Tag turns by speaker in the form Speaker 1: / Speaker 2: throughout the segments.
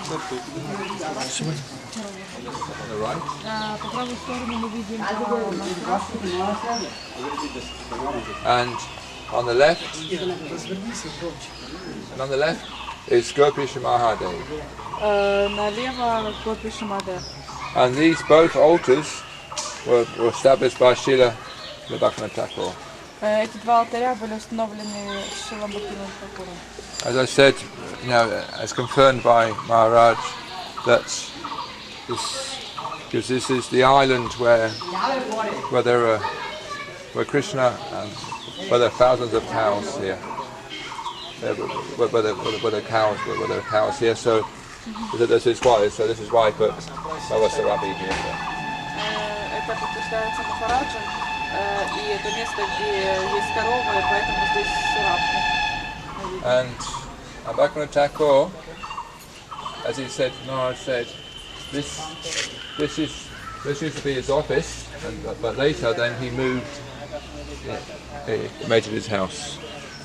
Speaker 1: On the right.
Speaker 2: По правую сторону мы видим
Speaker 1: And on the left, is Gopisha Mahadev.
Speaker 2: налево Гопиши Мадев.
Speaker 1: And these both altars were established by Srila Bhактивинода Тхакура.
Speaker 2: Эти два алтаря были установлены Шрилой Бхактивинодой Тхакурой.
Speaker 1: As I said, as confirmed by Maharaj, that because this is the island where Krishna, where there are thousands of cows here. Where there are cows here, so this is why he put Bhavasarabi here.
Speaker 2: Это подтверждается Махараджем, и это место, где есть коровы, поэтому здесь Сурабхи.
Speaker 1: And Bhактивиноda Thakur, as he said, Maharaj said, this used to be his office, but later then he moved, he made it his house.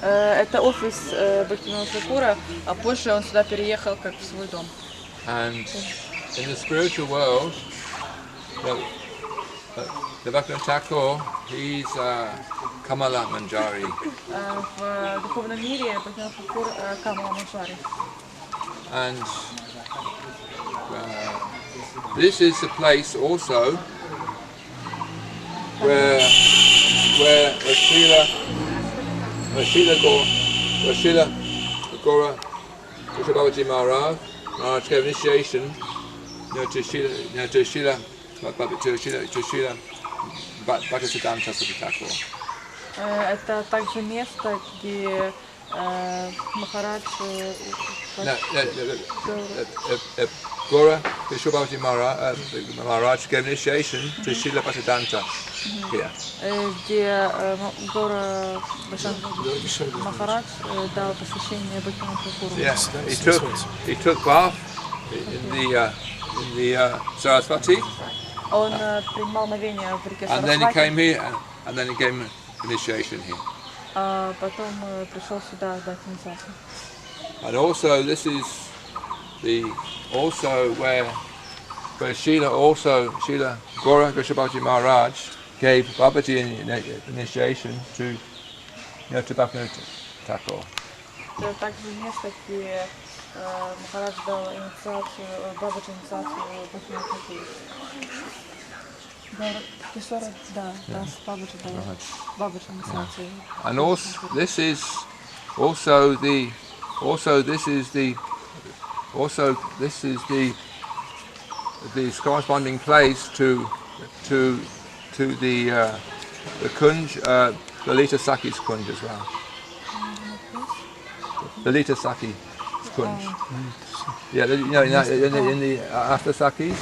Speaker 2: Это офис Бхактивинода Тхакура, а позже он сюда переехал как в свой дом.
Speaker 1: And in the spiritual world, the Bhактивиноda Thakur, he's Kamala Manjari.
Speaker 2: В духовном мире Бхактивинода Тхакур Камала Манджари.
Speaker 1: And this is the place also where Srila Gora Krishnabhavaji Maharaj gave initiation to Srila Bhaktisiddhanta Thakur.
Speaker 2: Это также место, где Махарадж
Speaker 1: Gora Krishnabhavaji Maharaj gave initiation to Srila Bhaktisiddhanta here.
Speaker 2: Где Гора Махарадж дал посещение Бхактивинода Тхакуру.
Speaker 1: Yes, he took bath in the Saraswati.
Speaker 2: Он принимал мовение в реке
Speaker 1: And then he
Speaker 2: Сарасвати.
Speaker 1: came here, and then he gave initiation here.
Speaker 2: А потом пришел сюда дать инициацию.
Speaker 1: And also, this is where Srila Gora Krishnabhavaji Maharaj gave Babaji initiation to Bhактивиноda Thakur.
Speaker 2: Это также место, где Махарадж дал инициацию, Бабаджи инициацию Бхактивинода Тхакуру. Да, Бабаджи дал Бабаджи инициацию.
Speaker 1: And this is the corresponding place to the Kunj, Lalita Sakhi's Kunj as well. Lalita Sakhi Kunj. Yeah, in the after Sakhi,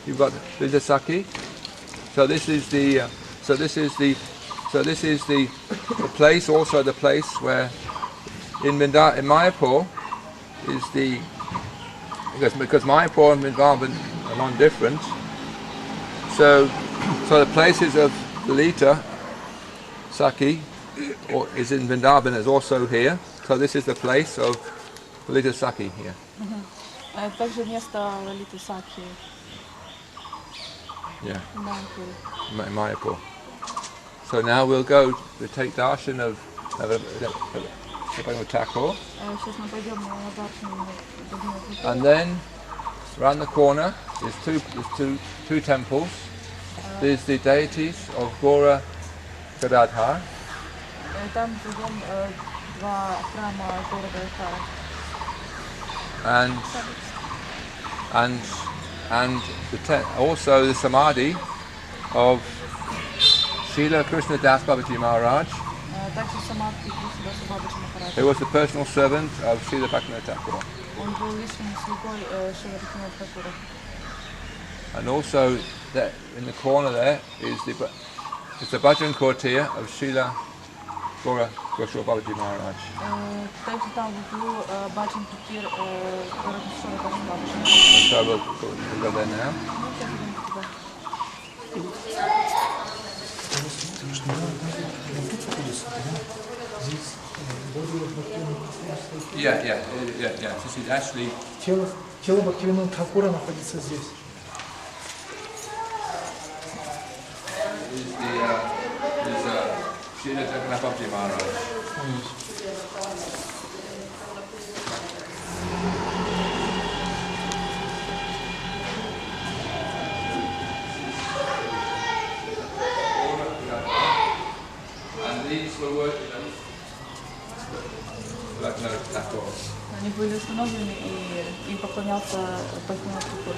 Speaker 1: you've got Lalita Sakhi. So this is the place, also the place where in Mayapur is because Mayapur and Vrindavan are non-different. So the places of Lalita Sakhi is in Vrindavan, is also here. So this is the place of Lalita Sakhi here.
Speaker 2: Также место Лалиты Сакхи.
Speaker 1: Yeah. In Mayapur. So now we'll take darshan of Bhактивиноda Thakur. And then around the corner there's two temples. There's the deities of Gora Gadadhar. And also the samadhi of Srila Krishna Das Babaji Maharaj, who was the personal servant of Srila Bhактивиноda Thakur. And also in the corner there is the bhajan courtier of Srila Gora Goswami Babaji Maharaj. So we'll go there now. Yeah. This is actually
Speaker 3: тело Бхактивинода Тхакура находится здесь.
Speaker 2: Они были установлены, и им поклонялся Бхактивинода Тхакура.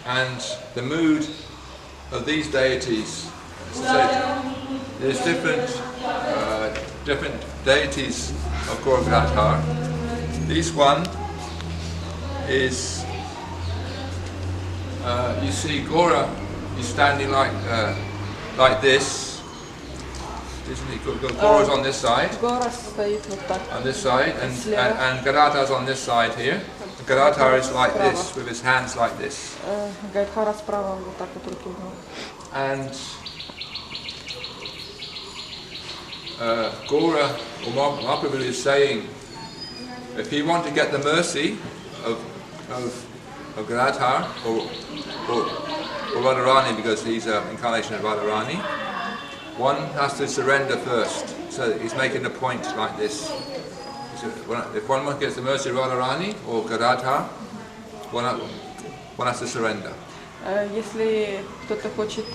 Speaker 1: And the mood of these deities, there's different deities of Gaura. This one is, you see Gaura is standing like this, isn't he? Gaura's on this side,
Speaker 2: Гора стоит вот так.
Speaker 1: on this side, and Gadadhar's on this side here. Gadadhar is like this, with his hands like this.
Speaker 2: Гадхара справа вот так вот руки у него.
Speaker 1: And Gaura, or Mahaprabhu is saying, if you want to get the mercy of Gadadhar or Radharani, because he's an incarnation of Radharani, one has to surrender first. So he's making a point like this. If one gets the mercy of Radharani or Gadadhar, one has to surrender.
Speaker 2: Если кто-то хочет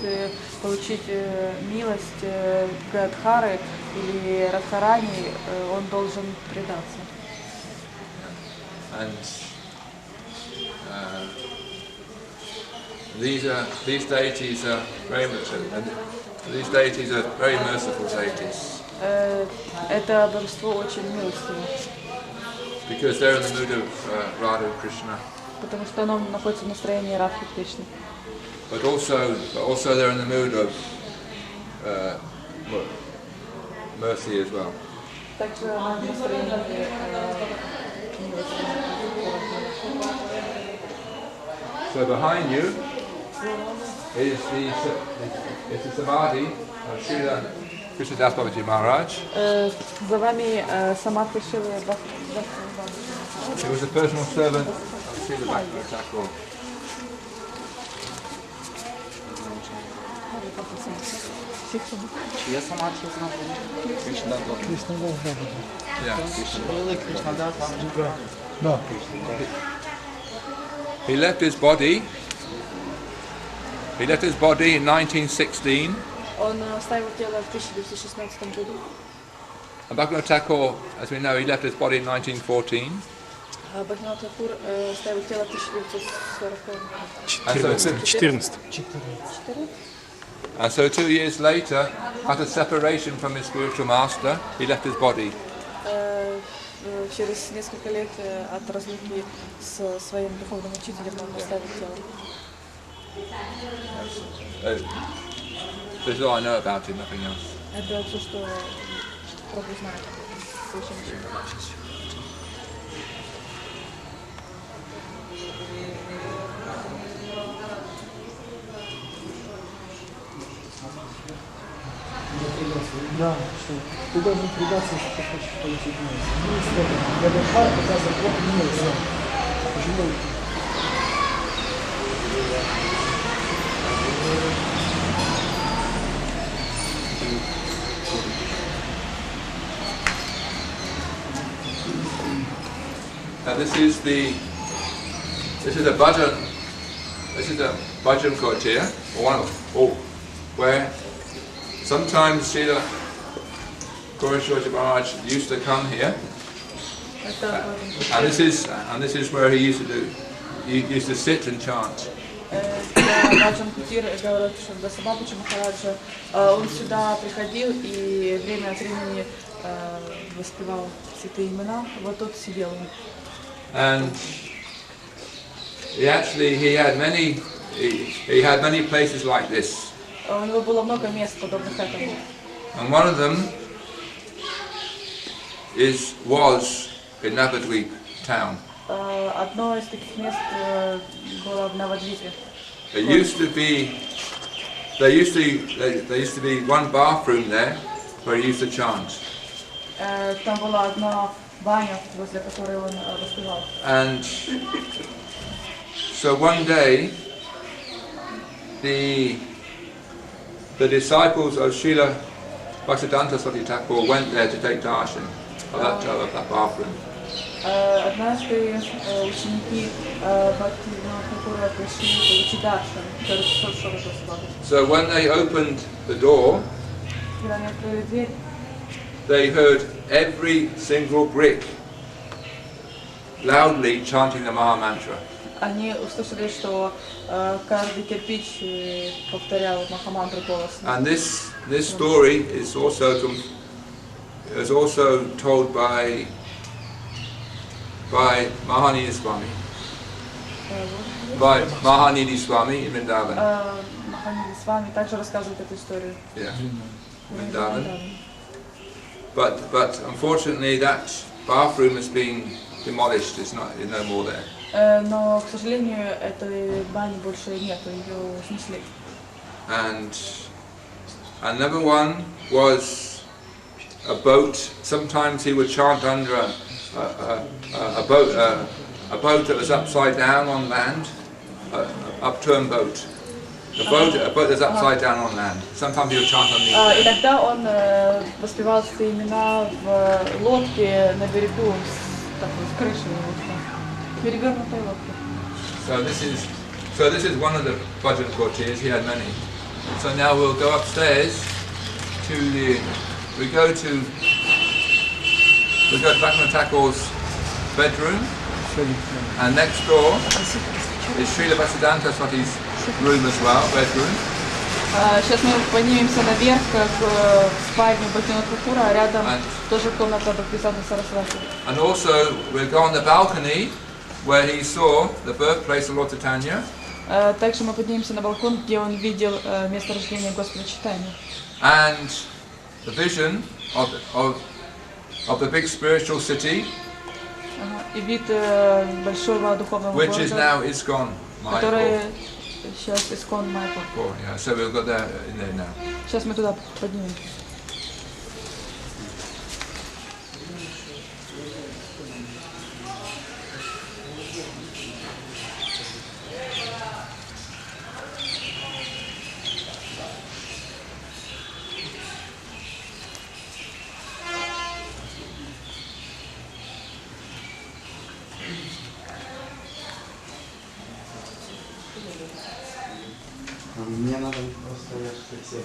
Speaker 2: получить милость Гадхары или Радхарани, он должен предаться.
Speaker 1: And these deities are very merciful deities.
Speaker 2: Это божество очень милостиво.
Speaker 1: Because they're in the mood of Radha and Krishna.
Speaker 2: Потому что оно находится в настроении Радхи Кришны.
Speaker 1: But also they're in the mood of mercy as well.
Speaker 2: Также оно в настроении милости.
Speaker 1: So behind you is the samadhi of Srila Krishnadas Babaji Maharaj.
Speaker 2: За вами самадхи Шрилы
Speaker 1: He was a personal servant of Srila Bhaktivinoda Thakur.
Speaker 4: Я самадхи знаю. Кришнадас. Кришнадас.
Speaker 3: Да.
Speaker 1: He left his body in 1916.
Speaker 2: Он оставил тело в 1916 году.
Speaker 1: And Bhaktivinoda Thakur, as we know, he left his body in 1914.
Speaker 2: Бхактивинода Тхакур оставил тело в 1940 году.
Speaker 3: 14.
Speaker 1: And so 2 years later, after separation from his spiritual master, he left his body.
Speaker 2: Через несколько лет от разлуки с своим духовным учителем он оставил тело.
Speaker 1: This is all I know about him, nothing else.
Speaker 2: Это все, что Прабху знает.
Speaker 3: Да, что ты должен предаться, если ты хочешь получить милость. Милость это. Гадхара показывает вот милость. Почему?
Speaker 1: This is a bhajan court here, where sometimes Srila Gaura Maharaj used to come here, and this is where he used to sit and chant.
Speaker 2: Баджан Кутир говорит, что до Бабаджи Махараджа он сюда приходил и время от времени воспевал святые имена. Вот тут сидел.
Speaker 1: And he had many places like this.
Speaker 2: У него было много мест, подобных этому.
Speaker 1: And one of them was in Navadvipa town.
Speaker 2: одно из таких мест было в Навадвипе.
Speaker 1: There used to be one bathroom there where he used to chant.
Speaker 2: Там была одна баня, возле которой он воспевал.
Speaker 1: And so one day, the disciples of Srila Bhактивинода Thakur went there to take darshan of that bathroom.
Speaker 2: Однажды ученики Бхактивинода Тхакура пришли получить даршан.
Speaker 1: So when they opened the door,
Speaker 2: когда они открыли дверь,
Speaker 1: they heard every single brick loudly chanting the Maha Mantra.
Speaker 2: они услышали, что каждый кирпич повторял Махамантру голосом.
Speaker 1: And this story is also told by Mahanini Swami. By Mahanini Swami in Vrindavan.
Speaker 2: Mahanini Swami также рассказывает эту историю.
Speaker 1: Yeah, Vrindavan. But unfortunately that bathroom has been demolished. It's no more there.
Speaker 2: Но, к сожалению, этой бани больше нету, ее снесли.
Speaker 1: And another one was a boat. Sometimes he would chant under a boat that was upside down on land, upturned boat. A boat that's upside down on land. Sometimes he would chant on the.
Speaker 2: Иногда он воспевал свои имена в лодке на берегу, с крышей. Перевернутой лодки.
Speaker 1: So this is one of the bhajan courtiers. He had many. So now we'll go upstairs to Bhaktivinoda Thakur's bedroom, and next door is Srila Bhaktivedanta Swami's room as well, bedroom.
Speaker 2: Сейчас мы поднимемся наверх к спальне Бхактивинода Тхакура, а рядом тоже комната Бхактивинода Сарасвати.
Speaker 1: And also we'll go on the balcony where he saw the birthplace of Lord Chaitanya.
Speaker 2: Также мы поднимемся на балкон, где он видел место рождения Господа Чайтаньи.
Speaker 1: And the vision of the big spiritual city,
Speaker 2: и вид большого духовного
Speaker 1: which is now
Speaker 2: города,
Speaker 1: ISKCON,
Speaker 2: который сейчас ISKCON Майяпур.
Speaker 1: Yeah, so we'll go there in there now.
Speaker 2: Сейчас мы туда поднимемся.
Speaker 5: Мне надо просто все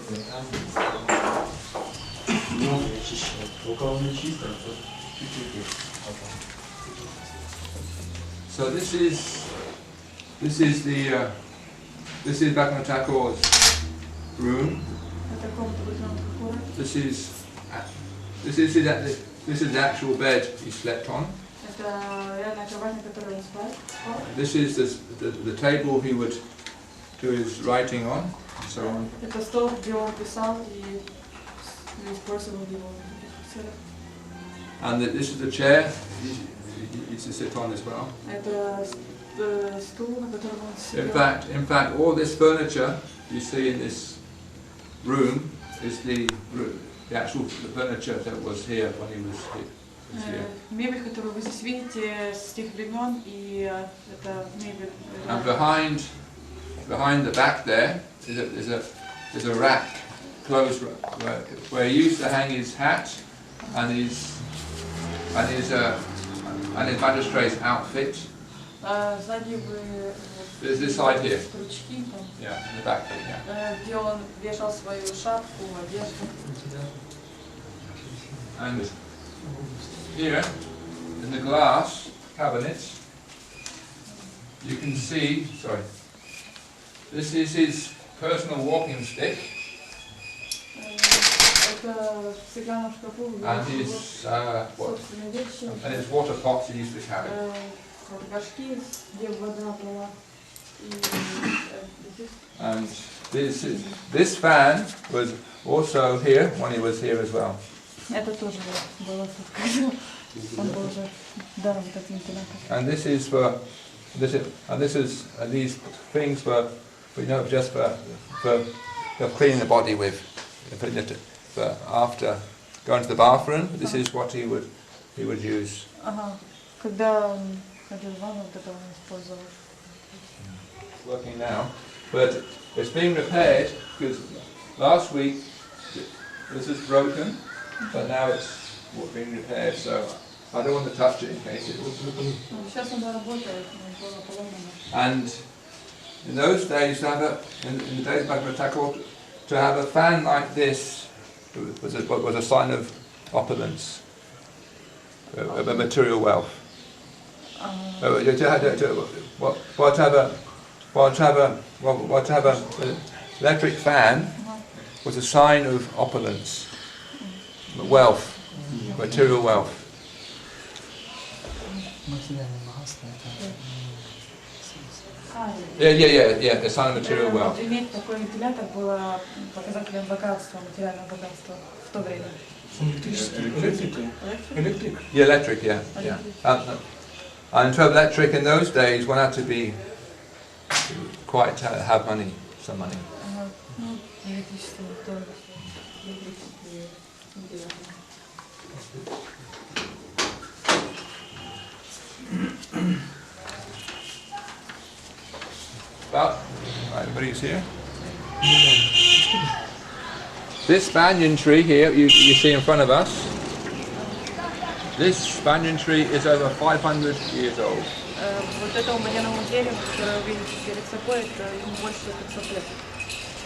Speaker 5: немного очищать. У кого не чисто, то чуть-чуть.
Speaker 1: So this is Bhaktivinoda Thakur's room. This is the actual bed he slept on. This is the table he would do his writing on, and so on.
Speaker 2: Это стол, где он писал и использовал его.
Speaker 1: And this is the chair he used to sit on as well.
Speaker 2: Это стул, на котором он сидел.
Speaker 1: In fact, all this furniture you see in this room is the actual furniture that was here when he was here.
Speaker 2: Мебель, которую вы здесь видите, с тех времен, и это мебель.
Speaker 1: And behind the back there is a rack, closed rack, where he used to hang his hat and his magistrate's outfit.
Speaker 2: Сзади вы
Speaker 1: There's this side here.
Speaker 2: стручки там.
Speaker 1: Yeah, in the back there. Yeah.
Speaker 2: Где он вешал свою шапку, одежду.
Speaker 1: And here, in the glass cabinet, you can see. Sorry. This is his personal walking stick. And his water pots he used to carry. And this fan was also here when he was here as well.
Speaker 2: Это тоже было тут. Он был уже даром таким интеллектом.
Speaker 1: And this is for these things for just for cleaning the body with. For after going to the bathroom, this is what he would use.
Speaker 2: Ага. Когда он ходил в ванну, вот это он использовал.
Speaker 1: It's working now, but it's being repaired because last week this was broken, but now it's being repaired. So I don't want to touch it in case it.
Speaker 2: Сейчас он работает, было поломано.
Speaker 1: And in those days, to have in the days of Bhактивинода Thakur, to have a fan like this was a sign of opulence, of material wealth. To have a electric fan was a sign of opulence, wealth, material wealth. Yeah, a sign of material wealth.
Speaker 2: Иметь такой вентилятор было показателем богатства, материального богатства в то время.
Speaker 3: Электрик.
Speaker 1: Yeah, electric, yeah. And to have electric in those days, one had to be quite have money, some money. But everybody's here. This banyan tree here, you see in front of us. This banyan tree is over 500 years old.
Speaker 2: Вот этому баняновому дереву, которое вы видите перед собой, это ему больше 500 лет.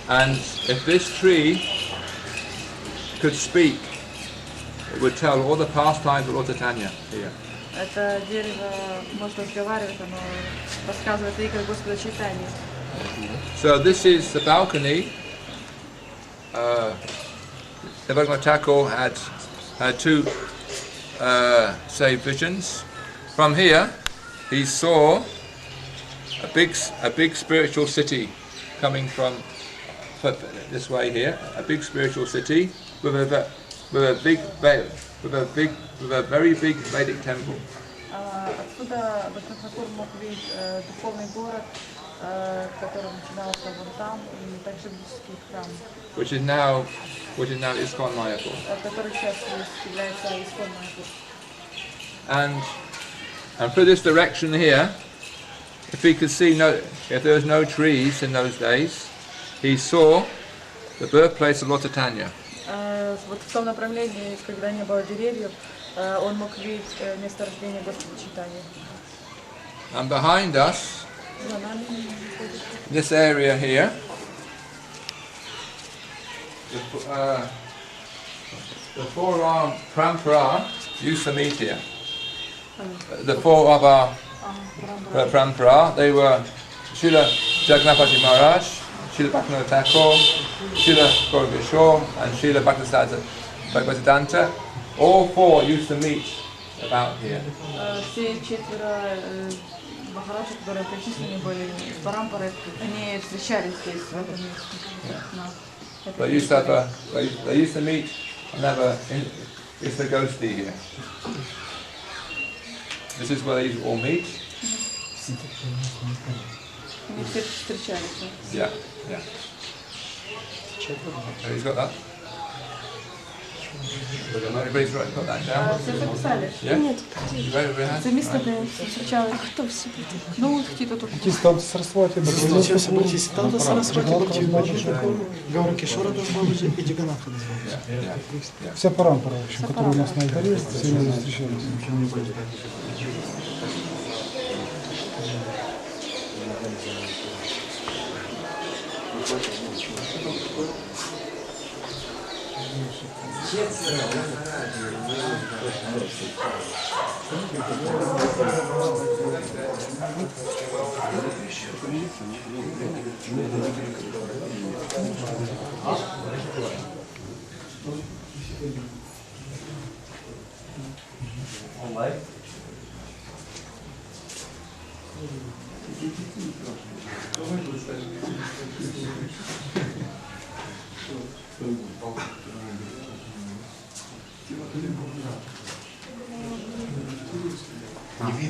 Speaker 1: And if this tree could speak, it would tell all the pastimes of Lord Chaitanya here.
Speaker 2: Это дерево может разговаривать, оно рассказывает о играх Господа Чайтаньи.
Speaker 1: So this is the balcony. Navadvipa Thakur had two visions. From here, he saw a big spiritual city coming from this way here. A big spiritual city with a very big Vedic temple.
Speaker 2: Отсюда Бхактивинода мог видеть духовный город, который начинался вон там, и также буддийский храм.
Speaker 1: Which is now ISKCON Mayapur.
Speaker 2: Который сейчас является ISKCON Mayapur.
Speaker 1: And through this direction here, if he could see if there was no trees in those days, he saw the birthplace of Lord Chaitanya.
Speaker 2: Вот в том направлении, когда не было деревьев, он мог видеть место рождения Господа Чайтаньи.
Speaker 1: And behind us, this area here, the four-arm parampara used to meet here. The four of our parampara, they were Srila Jagannath Maharaj, Srila Bhaktivinoda Thakur, Srila Gauranga and Srila Bhaktisiddhanta. All four used to meet about here.
Speaker 2: Все четверо махараджи, которые причислены были с парампарой, они встречались здесь, в этом месте.
Speaker 1: They used to meet and have it's the ghosty here. This is where they all meet.
Speaker 2: Они все встречались.
Speaker 1: Yeah. He's got that. Everybody's got that down.
Speaker 2: Все записали?
Speaker 1: Yeah?
Speaker 6: Нет,
Speaker 2: Це місце, де встречались.
Speaker 6: кто все будет?
Speaker 2: Ну, какие-то тут.
Speaker 3: Там Сарасвати,
Speaker 4: Там Сарасвати, Гаура Кишора тоже был, и Джаганнатха
Speaker 1: Yeah.
Speaker 3: вся парампара, в общем, которая у нас на алтаре, все они встречались.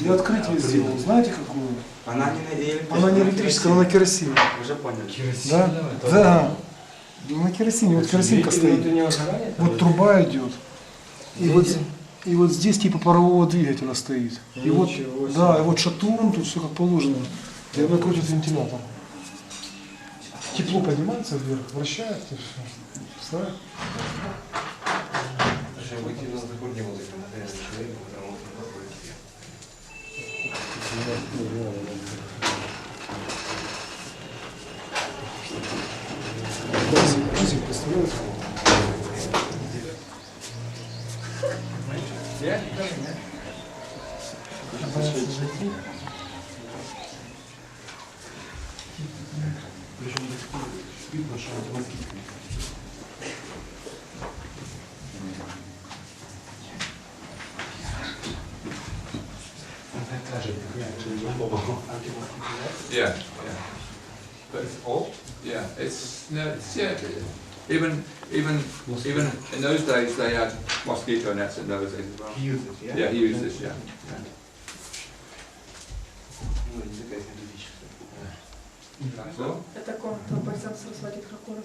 Speaker 3: Я открытие сделал. Знаете какую?
Speaker 5: Она не на электрической.
Speaker 3: Она не электрическая, она на керосине.
Speaker 5: Уже понял.
Speaker 3: Да? Да. На керосине. Вот керосинка стоит. Вот труба идет. И вот здесь типа парового двигателя стоит. И вот, да, и вот шатун, тут все как положено. И она крутит вентилятор. Тепло поднимается вверх, вращается и все. Представляешь? Представляете?
Speaker 1: Yeah, yeah. But it's all, yeah, it's no, it's yeah. Even in those days they had mosquito nets in those days as well.
Speaker 5: He used it, yeah?
Speaker 1: Yeah, he used this, yeah. That's all.
Speaker 2: Это комната бойцам Сарасвати Тхакура.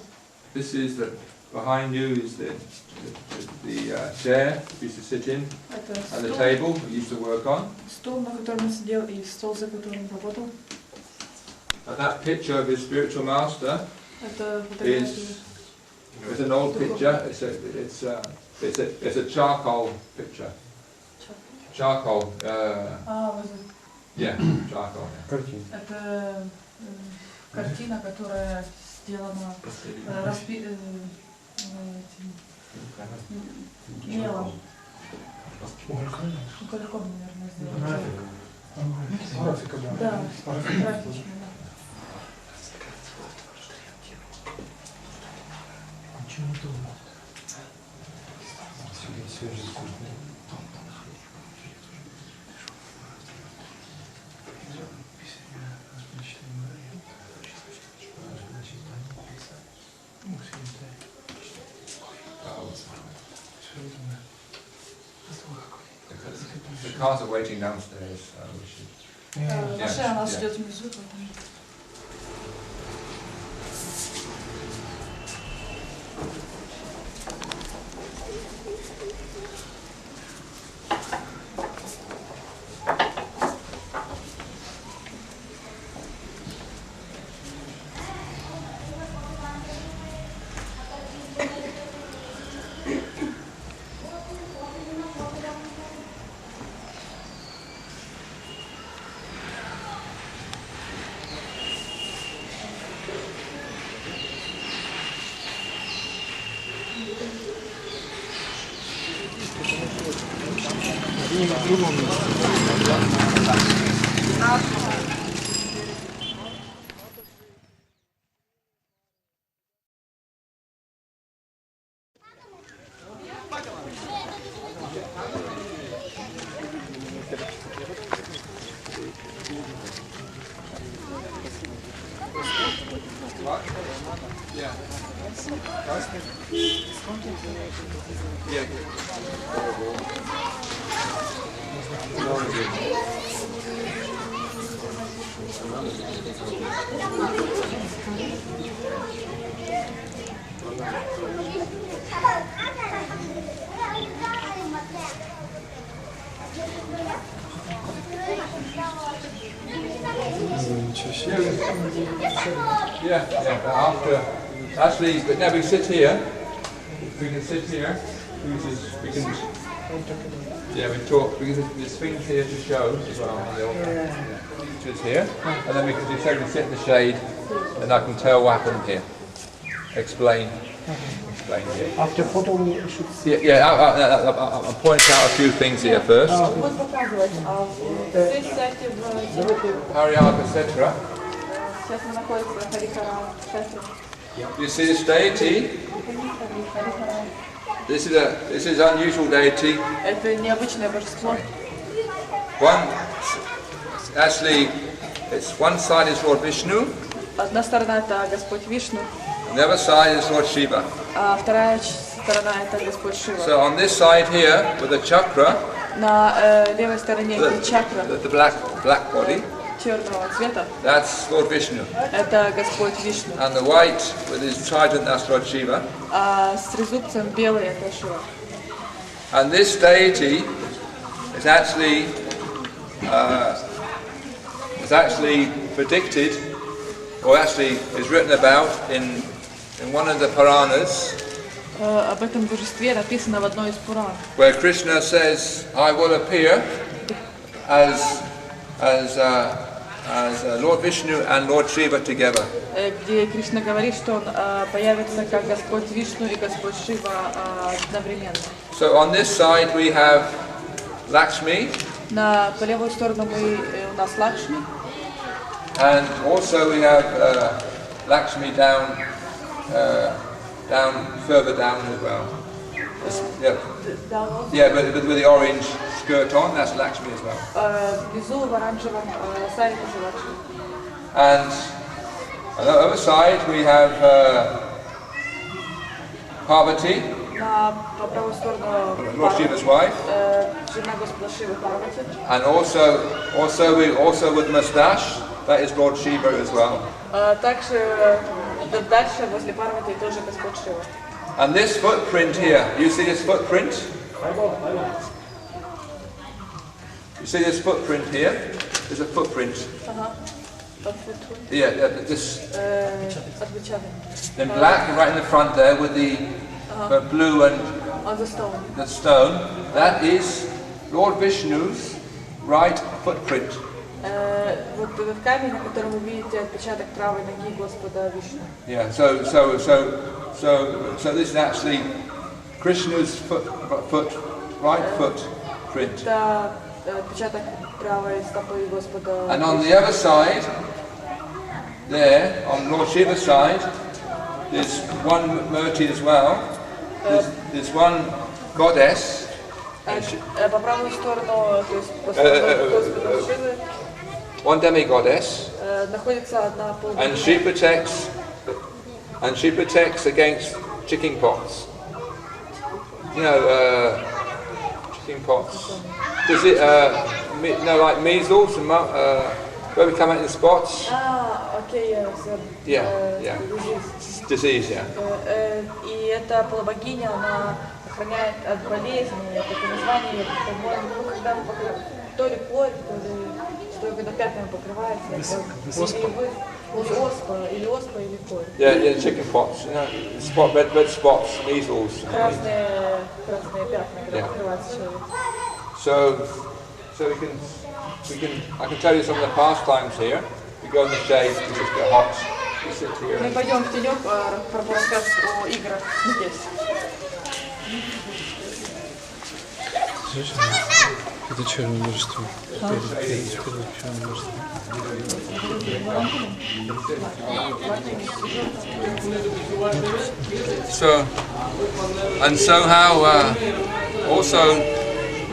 Speaker 1: This is the behind you is the chair we used to sit in
Speaker 2: Это
Speaker 1: and the
Speaker 2: стул,
Speaker 1: table we used to work on.
Speaker 2: стул, на котором сидел, и стол, за которым работал.
Speaker 1: And that picture of his spiritual master
Speaker 2: Это фотография.
Speaker 1: is an old picture. It's a charcoal picture. Charcoal. Yeah, charcoal. Yeah.
Speaker 2: Это картина, которая сделана мелом. Угольком, наверное, сделана.
Speaker 3: Графика, да.
Speaker 2: Да, графичная, да.
Speaker 3: Ничего не трудно.
Speaker 1: The cars are waiting downstairs. So we should.
Speaker 2: Машина нас ждет внизу, поэтому...
Speaker 1: After, actually, but now we sit here. We can sit here. We can. Yeah, we talk because there's things here to show as well. Pictures here, and then we can just sit in the shade, and I can tell what happened here. Explain here.
Speaker 3: After photo we should see.
Speaker 1: Yeah, I'll point out a few things here first.
Speaker 2: Будет показывать, здесь сядьте в...
Speaker 1: Хари Хара, etc.
Speaker 2: Сейчас мы находимся в Хари Хара, кшетры.
Speaker 1: You see this deity? This is unusual deity.
Speaker 2: Это необычное божество.
Speaker 1: Actually, it's one side is Lord Vishnu.
Speaker 2: Одна сторона это Господь Вишну,
Speaker 1: The other side is Lord Shiva.
Speaker 2: а вторая сторона это Господь Шива.
Speaker 1: So on this side here, with the chakra,
Speaker 2: На левой стороне где чакра
Speaker 1: the black body,
Speaker 2: черного цвета,
Speaker 1: that's Lord Vishnu.
Speaker 2: это Господь Вишну.
Speaker 1: And the white with his trident, that's Lord Shiva.
Speaker 2: А с трезубцем белый это Шива.
Speaker 1: And this deity is actually predicted, or actually is written about in one of the Puranas,
Speaker 2: Об этом божестве написано в одной из Пуран,
Speaker 1: where Krishna says, "I will appear as Lord Vishnu and Lord Shiva together."
Speaker 2: где Кришна говорит, что он появится как Господь Вишну и Господь Шива одновременно.
Speaker 1: So on this side we have Lakshmi,
Speaker 2: По левую сторону у нас Лакшми,
Speaker 1: and also we have Lakshmi down further down as well. Yeah, but with the orange skirt on, that's Lakshmi as well.
Speaker 2: внизу в оранжевом саре тоже Лакшми.
Speaker 1: And on the other side we have Parvati,
Speaker 2: По правую сторону
Speaker 1: Lord Shiva's wife,
Speaker 2: жена Господа Шивы Парвати.
Speaker 1: and also with mustache, that is Lord Shiva as well.
Speaker 2: Также дальше возле Парвати тоже Господь Шива.
Speaker 1: And this footprint here, you see this footprint? You see this footprint here? There's a footprint. Yeah, this in black right in the front there with the blue and the stone. That is Lord Vishnu's right footprint.
Speaker 2: Вот этот камень, на котором вы видите отпечаток правой ноги Господа Вишну.
Speaker 1: Yeah, so this is actually Krishna's right foot print.
Speaker 2: Это отпечаток правой стопы Господа.
Speaker 1: And on the other side, there, on Lord Shiva's side, there's one Murti as well. There's one goddess.
Speaker 2: По правую сторону, то есть по сторону Господа Шивы,
Speaker 1: One demi-goddess,
Speaker 2: находится одна
Speaker 1: and she protects against chicken pox. You know, chicken pox. Does it, like measles and where we come out in spots?
Speaker 2: окей,
Speaker 1: Yeah. Disease, yeah.
Speaker 2: И эта полубогиня, она охраняет от болезней, такое название, по-моему, когда то ли корь, то ли что когда пятнами покрывается, или оспа, или корь.
Speaker 1: Yeah, chicken pox. You know, red spots, measles.
Speaker 2: Красные пятна, когда покрывается человек.
Speaker 1: So I can tell you some of the pastimes here. We go in the shade, it's just a bit hot. We sit here.
Speaker 2: Мы пойдем в тенек, расскажем о играх здесь.
Speaker 3: Это черное божество.
Speaker 1: So how also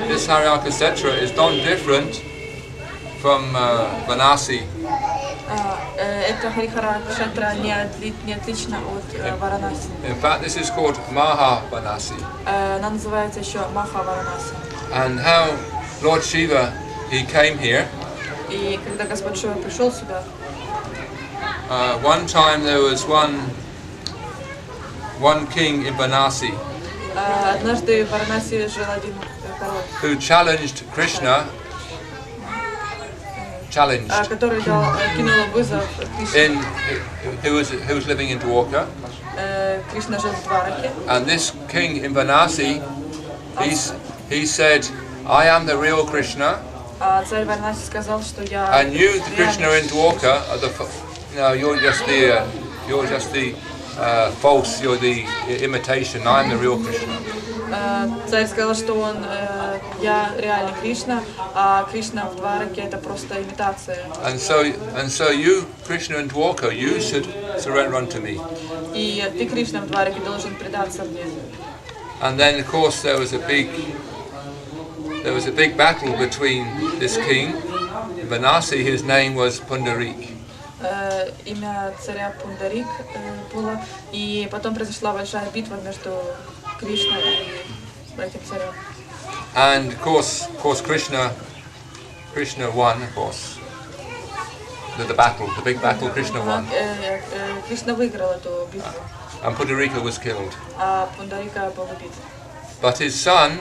Speaker 1: this Hari Hara kshatra is not different from Varanasi.
Speaker 2: Это Хари Хара кшетра не отлично от Варанаси.
Speaker 1: In fact, this is called Maha Varanasi.
Speaker 2: Она называется еще Маха Варанаси.
Speaker 1: And how Lord Shiva, he came here.
Speaker 2: И когда Господь Шива пришел сюда,
Speaker 1: one time there was one king in Varanasi
Speaker 2: однажды в Варанаси жил один король,
Speaker 1: who challenged Krishna.
Speaker 2: который кинул вызов Кришне.
Speaker 1: Who was living in Dwarka.
Speaker 2: Кришна жил в Двараке.
Speaker 1: And this king in Varanasi, he said, "I am the real Krishna."
Speaker 2: Царь Варанаси сказал, что я.
Speaker 1: And you, the Krishna in Dwarka, you're just the false. You're the imitation. I am the real Krishna.
Speaker 2: Царь сказал, что я реальный Кришна, а Кришна в Двараке это просто имитация.
Speaker 1: And so you, Krishna in Dwarka, you should surrender unto me.
Speaker 2: И ты, Кришна, в Двараке должен предаться мне.
Speaker 1: And then, of course, there was a big battle between this king in Varanasi. His name was Pundarik.
Speaker 2: Имя царя Пундарик было, и потом произошла большая битва между Кришна и этим царем.
Speaker 1: And of course, Krishna won, of course. The battle, the big battle, Krishna won.
Speaker 2: Кришна выиграл эту битву.
Speaker 1: And Pundarika was killed.
Speaker 2: А Пундарика был убит.
Speaker 1: But his son,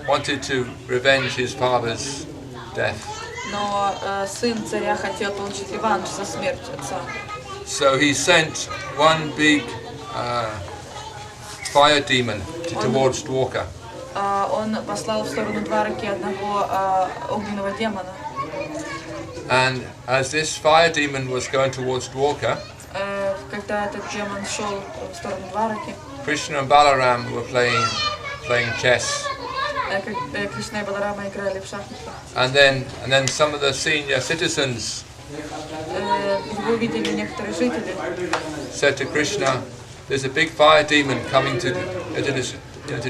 Speaker 1: wanted to revenge his father's death.
Speaker 2: Но сын царя хотел получить реванш за смерть отца.
Speaker 1: So he sent one big fire demon towards Dwarka.
Speaker 2: Он послал в сторону Двараки одного огненного демона.
Speaker 1: And as this fire demon was going towards Dwarka,
Speaker 2: когда этот демон шел в сторону Двараки,
Speaker 1: Krishna and Balaram were playing chess.
Speaker 2: Кришна и Баларама играли в шахматы.
Speaker 1: And then some of the senior citizens
Speaker 2: Вы видели некоторые жители.
Speaker 1: Said to Krishna, "There's a big fire demon coming to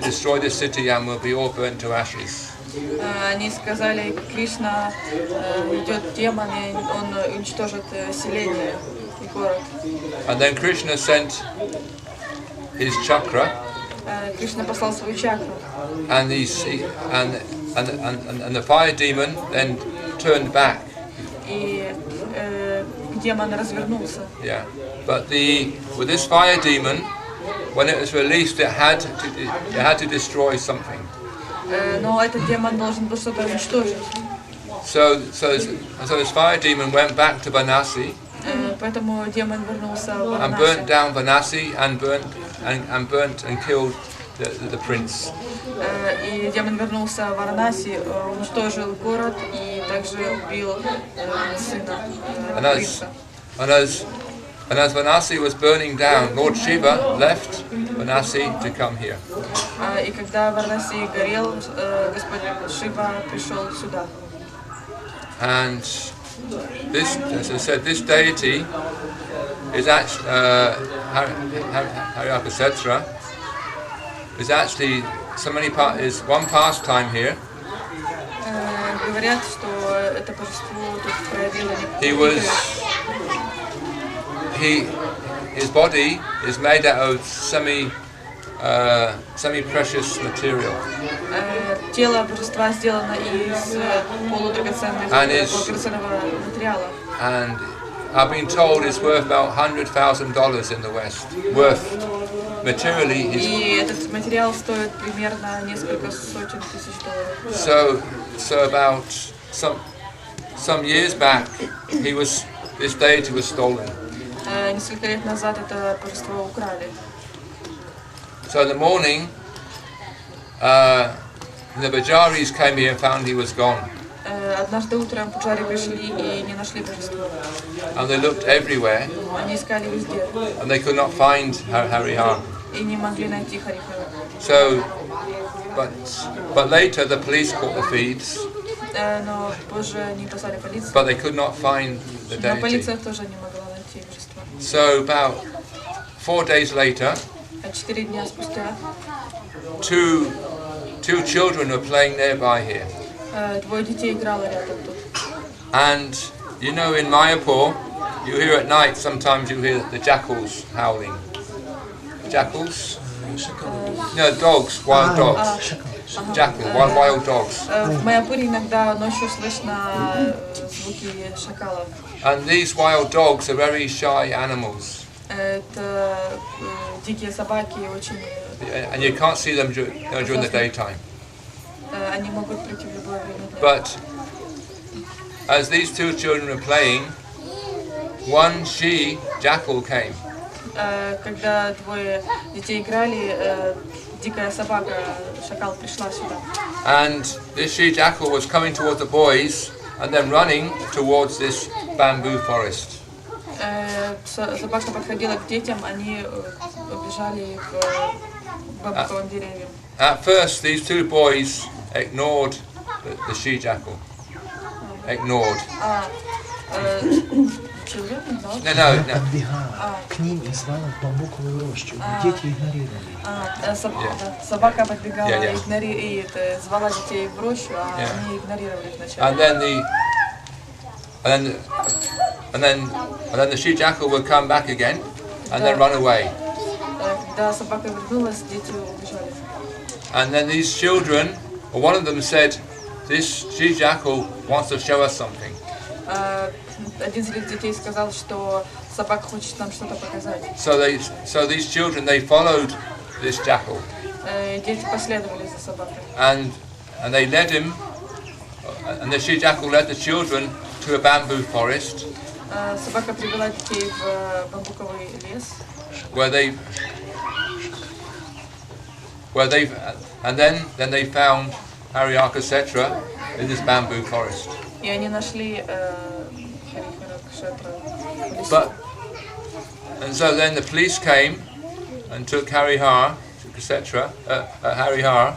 Speaker 1: destroy this city, and we'll be all burnt to ashes."
Speaker 2: Они сказали, Кришна, идет демон, и он уничтожит селение и город.
Speaker 1: And then Krishna sent his chakra,
Speaker 2: Кришна послал свою чакру.
Speaker 1: and the fire demon then turned back.
Speaker 2: И демон развернулся.
Speaker 1: Yeah, but with this fire demon, when it was released, it had to destroy something.
Speaker 2: Но этот демон должен был что-то уничтожить.
Speaker 1: So this fire demon went back to Vanasi.
Speaker 2: Поэтому демон вернулся в
Speaker 1: And
Speaker 2: Варанаси.
Speaker 1: burnt down Vanasi and burnt and killed the prince.
Speaker 2: И демон вернулся в Варанаси, уничтожил город и также убил сына принца.
Speaker 1: And as Vanasi was burning down, Lord Shiva left Vanasi to come here.
Speaker 2: И когда Варанаси горел, Господь Шива пришел сюда.
Speaker 1: And this, as I said, this deity is actually Hari Hara is actually is one pastime here.
Speaker 2: Говорят, что это божество тут проявило.
Speaker 1: His body is made out of semi-precious material.
Speaker 2: Тело божества сделано из полудрагоценного материала.
Speaker 1: And I've been told it's worth about $100,000 in the West. Materially is.
Speaker 2: И этот материал стоит примерно несколько сотен тысяч долларов.
Speaker 1: So about some years back, this deity was stolen.
Speaker 2: Несколько лет назад это божество украли.
Speaker 1: So in the morning, the Bajaris came here and found he was gone.
Speaker 2: Однажды утром пуджари пришли и не нашли божество.
Speaker 1: And they looked everywhere.
Speaker 2: Они искали везде.
Speaker 1: And they could not find Hari Hara.
Speaker 2: И не могли найти Хари Хару.
Speaker 1: So, but later the police caught the thieves.
Speaker 2: Но позже они послали полицию.
Speaker 1: But they could not find the
Speaker 2: Но
Speaker 1: deity.
Speaker 2: полиция тоже не могла найти божество.
Speaker 1: So about 4 days later,
Speaker 2: 4 дня спустя
Speaker 1: two children were playing nearby here.
Speaker 2: Двое детей играло рядом тут.
Speaker 1: And in Mayapur, you hear at night, sometimes you hear the jackals howling. Jackals? No, dogs, wild dogs. Jackal, wild dogs.
Speaker 2: В Майяпуре иногда ночью слышно звуки шакалов.
Speaker 1: And these wild dogs are very shy animals.
Speaker 2: Это дикие собаки очень.
Speaker 1: And you can't see them during the daytime.
Speaker 2: Они могут прийти в любое время дня.
Speaker 1: But as these two children were playing, one she jackal came.
Speaker 2: Когда двое детей играли, дикая собака, шакал, пришла сюда.
Speaker 1: And this she jackal was coming towards the boys and then running towards this bamboo forest.
Speaker 2: Собака подходила к детям, они бежали к бамбуковым деревьям.
Speaker 1: At first, these two boys ignored the she jackal. Ignored. No.
Speaker 4: Подбегала к ним и звала в бамбуковую рощу. Дети игнорировали.
Speaker 2: Собака подбегала и звала детей в рощу, а они игнорировали их вначале.
Speaker 1: And then the she jackal would come back again and then run away.
Speaker 2: когда собака вернулась, дети убежали.
Speaker 1: And then these children, or one of them said, this she-jackal wants to show us something.
Speaker 2: Один из детей сказал, что собака хочет нам что-то показать.
Speaker 1: So these children, they followed this jackal.
Speaker 2: Дети последовали за собакой.
Speaker 1: And they led him, and the she-jackal led the children to a bamboo forest.
Speaker 2: Собака привела детей в бамбуковый лес.
Speaker 1: And then they found Hari Hara kshatra in this bamboo forest.
Speaker 2: И они нашли Хари Хара кшетры в лесу.
Speaker 1: And so then the police came and took Hari Hara kshatra, Hari Hara,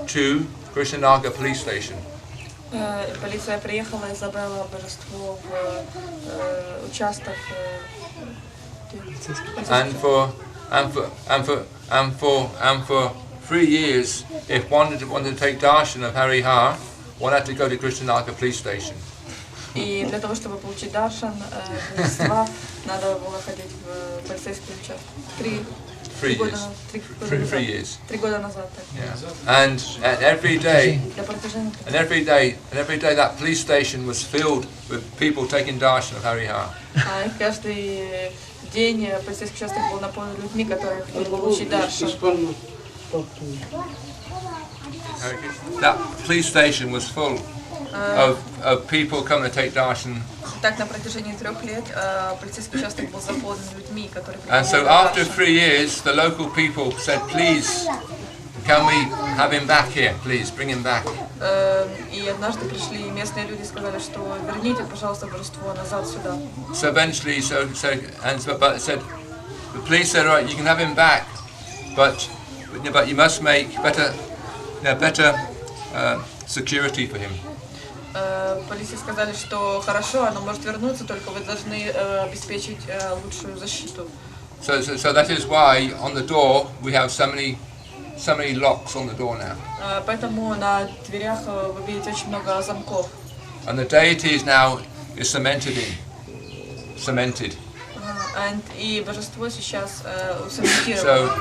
Speaker 1: to Krishnanagar police station.
Speaker 2: Полиция приехала и забрала божество в участок.
Speaker 1: And for 3 years, if one wanted to take darshan of Hari Hara, one had to go to Krishnanagar police station.
Speaker 2: И для того, чтобы получить даршан божества, надо было ходить в полицейский участок. 3
Speaker 1: years.
Speaker 2: 3 года назад.
Speaker 1: Yeah. And every day that police station was filled with people taking darshan of Hari Hara.
Speaker 2: Каждый день полицейский участок был наполнен людьми, которые хотели получить даршан.
Speaker 1: That police station was full of people coming to take darshan.
Speaker 2: Так на протяжении 3 лет полицейский участок был заполнен людьми, которые
Speaker 1: And so after 3 years, the local people said, please, can we have him back here? Please, bring him back.
Speaker 2: И однажды пришли местные люди и сказали, что верните, пожалуйста, божество назад сюда.
Speaker 1: So eventually, but said, the police said, all right, you can have him back, but you must make better security for him.
Speaker 2: Полиции сказали, что хорошо, оно может вернуться, только вы должны обеспечить лучшую защиту.
Speaker 1: So that is why on the door we have so many locks on the door now.
Speaker 2: Поэтому на дверях вы видите очень много замков.
Speaker 1: And the deity is now cemented.
Speaker 2: И божество сейчас усаментировано.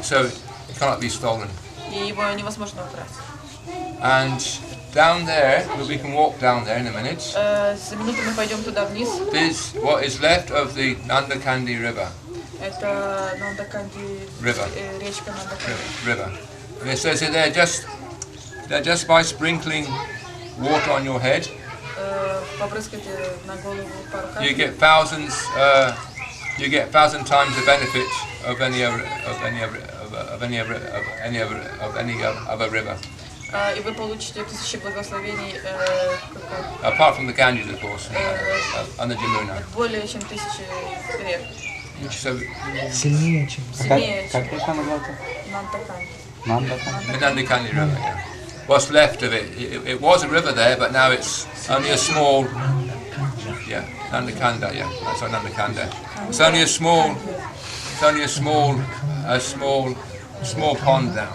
Speaker 1: So it cannot be stolen.
Speaker 2: И его невозможно украсть.
Speaker 1: And down there, we can walk down there in a minute.
Speaker 2: За минуту мы пойдем туда вниз.
Speaker 1: This what is left of the Nandakandi river.
Speaker 2: Это Нандаканди, речка Нандаканди.
Speaker 1: River. And it says that they're just by sprinkling water on your head.
Speaker 2: Попрыскайте на голову пару капель.
Speaker 1: You get 1,000 times the benefit of any other river.
Speaker 2: И вы получите 1000 благословений.
Speaker 1: Apart from the Ganges, of course, and the Jamuna.
Speaker 2: Более чем 1000 рек.
Speaker 4: Сильнее, чем...
Speaker 5: Как река называется?
Speaker 2: Нандаканди.
Speaker 1: Nandakandi river, yeah. What's left of it? It was a river there, but now it's only a small... Yeah, Nandakanda, yeah. That's on Nandakanda. It's only a small pond now.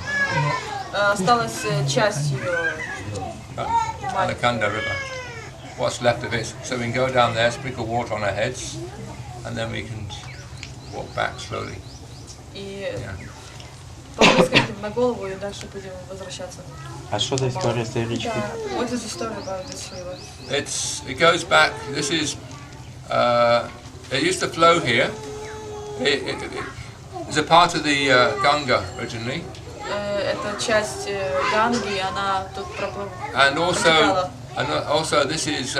Speaker 2: Осталась часть ее.
Speaker 1: Nandakanda river. What's left of it? So we can go down there, sprinkle water on our heads, and then we can walk back slowly.
Speaker 2: И попрыскать на голову и дальше будем возвращаться.
Speaker 5: А что за история с этой речкой?
Speaker 2: What is the story about this river?
Speaker 1: It goes back. This is. It used to flow here. It's a part of the Ganga originally.
Speaker 2: Это часть Ганги, она тут проплывала.
Speaker 1: And also this is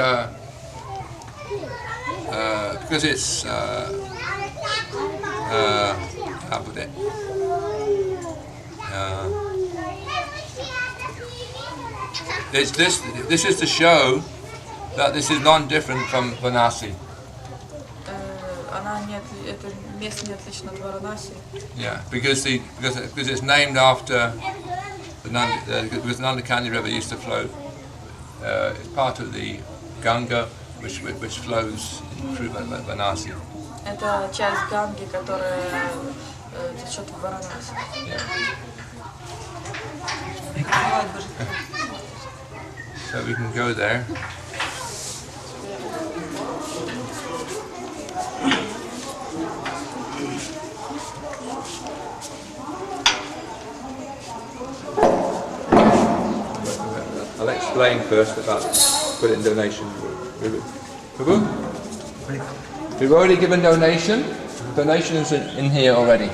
Speaker 1: because it's how put it? This is to show that this is non-different from Varanasi.
Speaker 2: Она это место не отлично от Варанаси.
Speaker 1: Yeah, because it's named after because the Nandakandi river used to flow. It's part of the Ganga, which flows through Varanasi.
Speaker 2: Это часть Ганги, которая течет в Варанаси.
Speaker 1: So we can go there. I'll explain first about put it in donation. Prabhu? We've already given donation. Donation is in here already.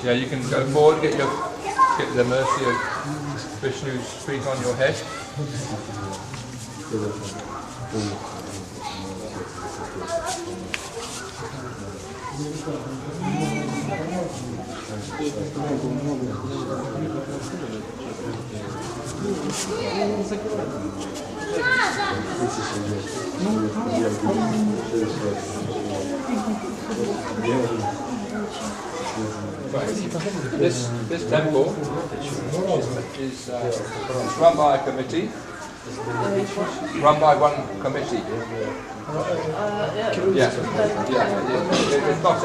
Speaker 1: Yeah, you can go forward, get the mercy of Vishnu's feet on your head. This temple is run by a committee, run by one committee. Yeah. It's not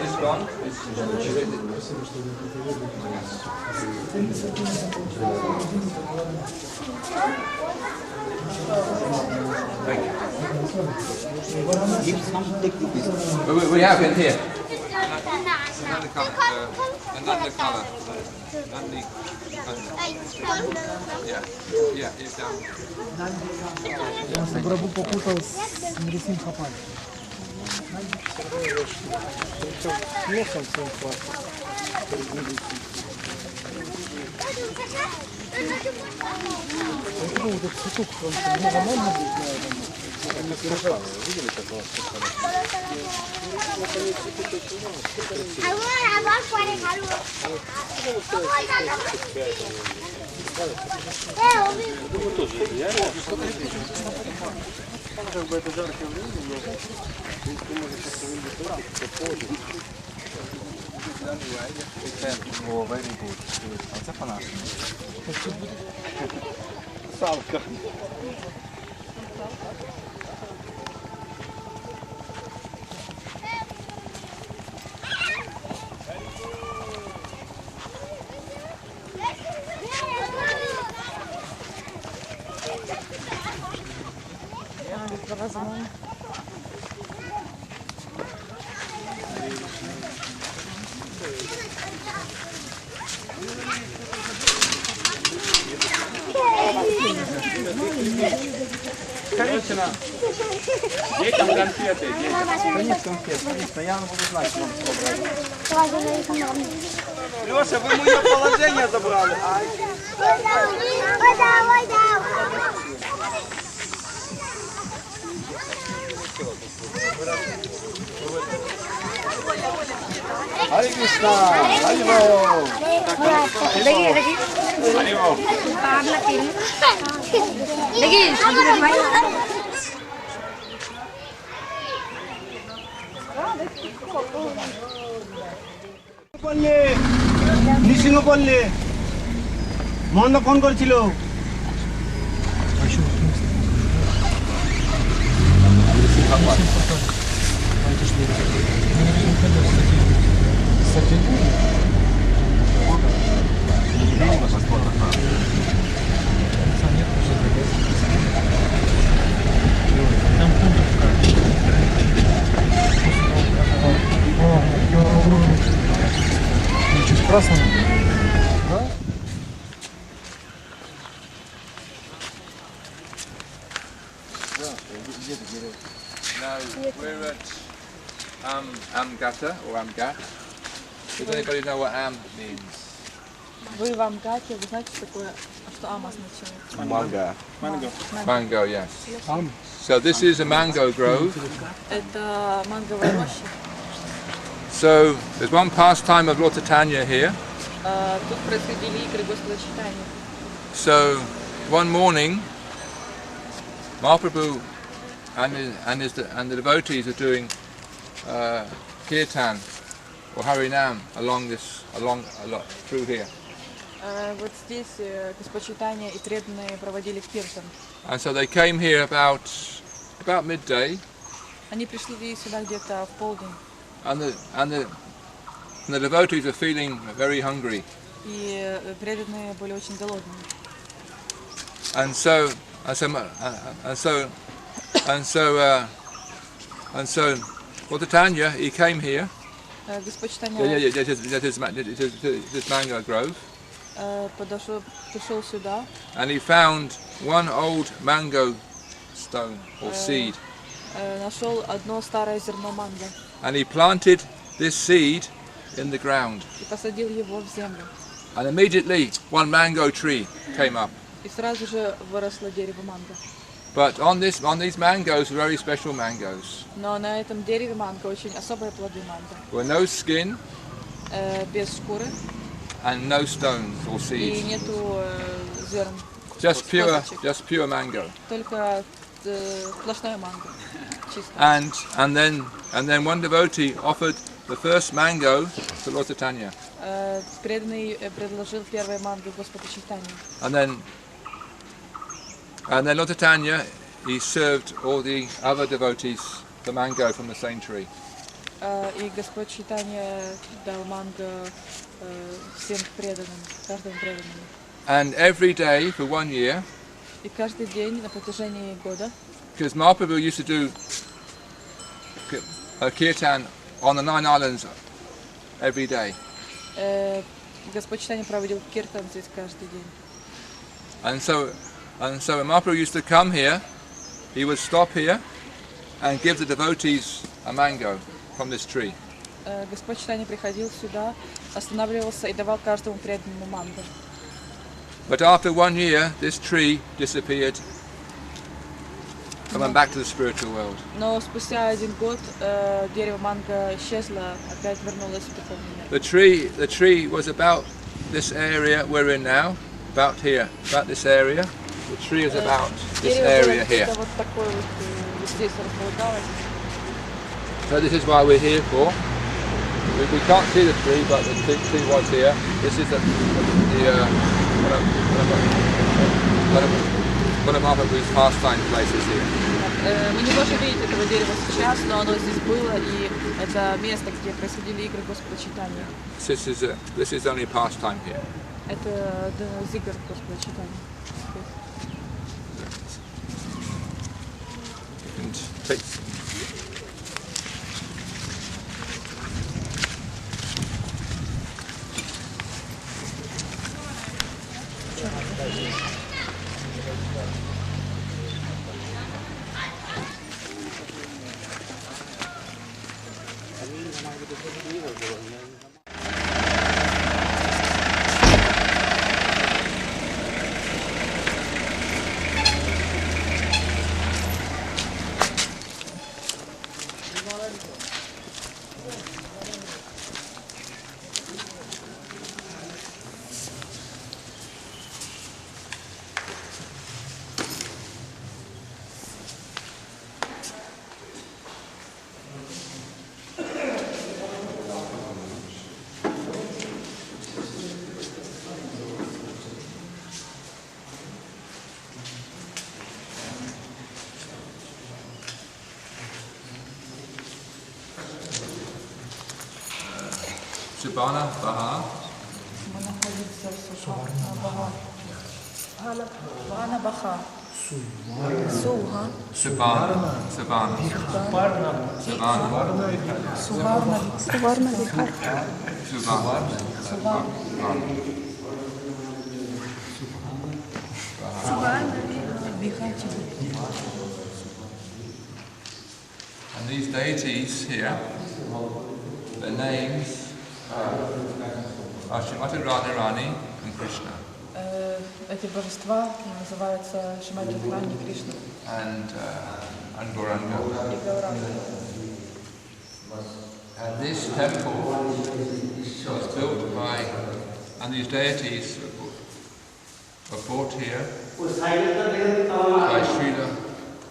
Speaker 1: this one. Thank you. We have in here. Another color. Yeah, it's down.
Speaker 4: Прабху попутал с Нрисимхапали. Вот этот цветок, он многомольно будет на этом. Видели такого? Как бы это жаркое время, но ты можешь просто выйти туда, попозже. О, very good. А це по-нашому. Салка.
Speaker 5: Детям конфеты. Конечно, конфеты. Конечно, я буду знать, что вам собрать. Леша, вы мое положение забрали. Хари Кришна, Хари Бол. Хари Бол. নৃসিংহপল্লী মোহনদা phone করেছিল
Speaker 3: Красным. Да?
Speaker 1: Now we're at Amgata or Amgat. Does anybody know what Am means?
Speaker 2: Вы в Амгате, вы знаете, что ам означает?
Speaker 1: Mango, yes. So this is a mango grove.
Speaker 2: Это манговая роща.
Speaker 1: So there's one pastime of Lord Chaitanya here.
Speaker 2: Тут происходили игры Господа Чайтаньи.
Speaker 1: So one morning, Mahaprabhu and the devotees are doing kirtan or harinam along through here.
Speaker 2: Вот здесь Господь Чайтанья и преданные проводили киртан.
Speaker 1: And so they came here about midday.
Speaker 2: Они пришли сюда где-то в полдень.
Speaker 1: And the devotees are feeling very hungry.
Speaker 2: И преданные были очень голодные.
Speaker 1: And so Lord Chaitanya, he came here
Speaker 2: Господь
Speaker 1: There's
Speaker 2: Читания
Speaker 1: this mango grove,
Speaker 2: пришел сюда,
Speaker 1: and he found one old mango stone or seed,
Speaker 2: нашел одно старое зерно манго
Speaker 1: and he planted this seed in the ground.
Speaker 2: и посадил его в землю.
Speaker 1: And immediately one mango tree came up.
Speaker 2: И сразу же выросло дерево манго.
Speaker 1: But on these mangoes, very special mangoes,
Speaker 2: Но на этом дереве манго очень особые плоды манго.
Speaker 1: were no skin
Speaker 2: Без шкуры
Speaker 1: and no stones or
Speaker 2: и
Speaker 1: seeds,
Speaker 2: нету зерн.
Speaker 1: just
Speaker 2: косточек.
Speaker 1: pure mango.
Speaker 2: Только сплошное манго. Чисто.
Speaker 1: And then one devotee offered the first mango to Lord Chaitanya,
Speaker 2: Преданный предложил первое манго Господу Чайтанье.
Speaker 1: and then Lord Chaitanya, he served all the other devotees the mango from the same tree.
Speaker 2: И Господь Чайтанье дал манго всем преданным, каждому преданному.
Speaker 1: And every day for 1 year,
Speaker 2: И каждый день на протяжении года,
Speaker 1: because Mahaprabhu used to do a kirtan on the 9 islands every day.
Speaker 2: Господь Чайтанье проводил киртан здесь каждый день.
Speaker 1: And so when Mahaprabhu used to come here, he would stop here and give the devotees a mango from this tree.
Speaker 2: Господь Чайтанье приходил сюда, останавливался и давал каждому преданному манго.
Speaker 1: But after 1 year, this tree disappeared, coming back to the spiritual world.
Speaker 2: Но спустя 1 год дерево манго исчезло, опять вернулось в духовный мир.
Speaker 1: The tree was about this area we're in now, about here, about this area. The tree is about this area here.
Speaker 2: Вот такое вот здесь располагалось.
Speaker 1: So this is why we're here for. We can't see the tree, but the tree was here. This is one of Mahaprabhu's pastime places here.
Speaker 2: Мы не можем видеть этого дерева сейчас, но оно здесь было, и это место, где происходили игры Господа Чайтаньи.
Speaker 1: This is only pastime here.
Speaker 2: Это один из игр Господа Чайтаньи.
Speaker 1: And take. Subhana Baha.
Speaker 2: Мы находимся в Сухана Баха. Сухана Баха. Суха.
Speaker 1: Subhana.
Speaker 2: Сухарна.
Speaker 1: And these deities here, their names are Srimati Radharani and Krishna.
Speaker 2: Эти божества называются Шримати Радхарани Кришна
Speaker 1: And Gauranga.
Speaker 2: и Гауранга.
Speaker 1: And this temple was built by, and these deities were brought here by Srila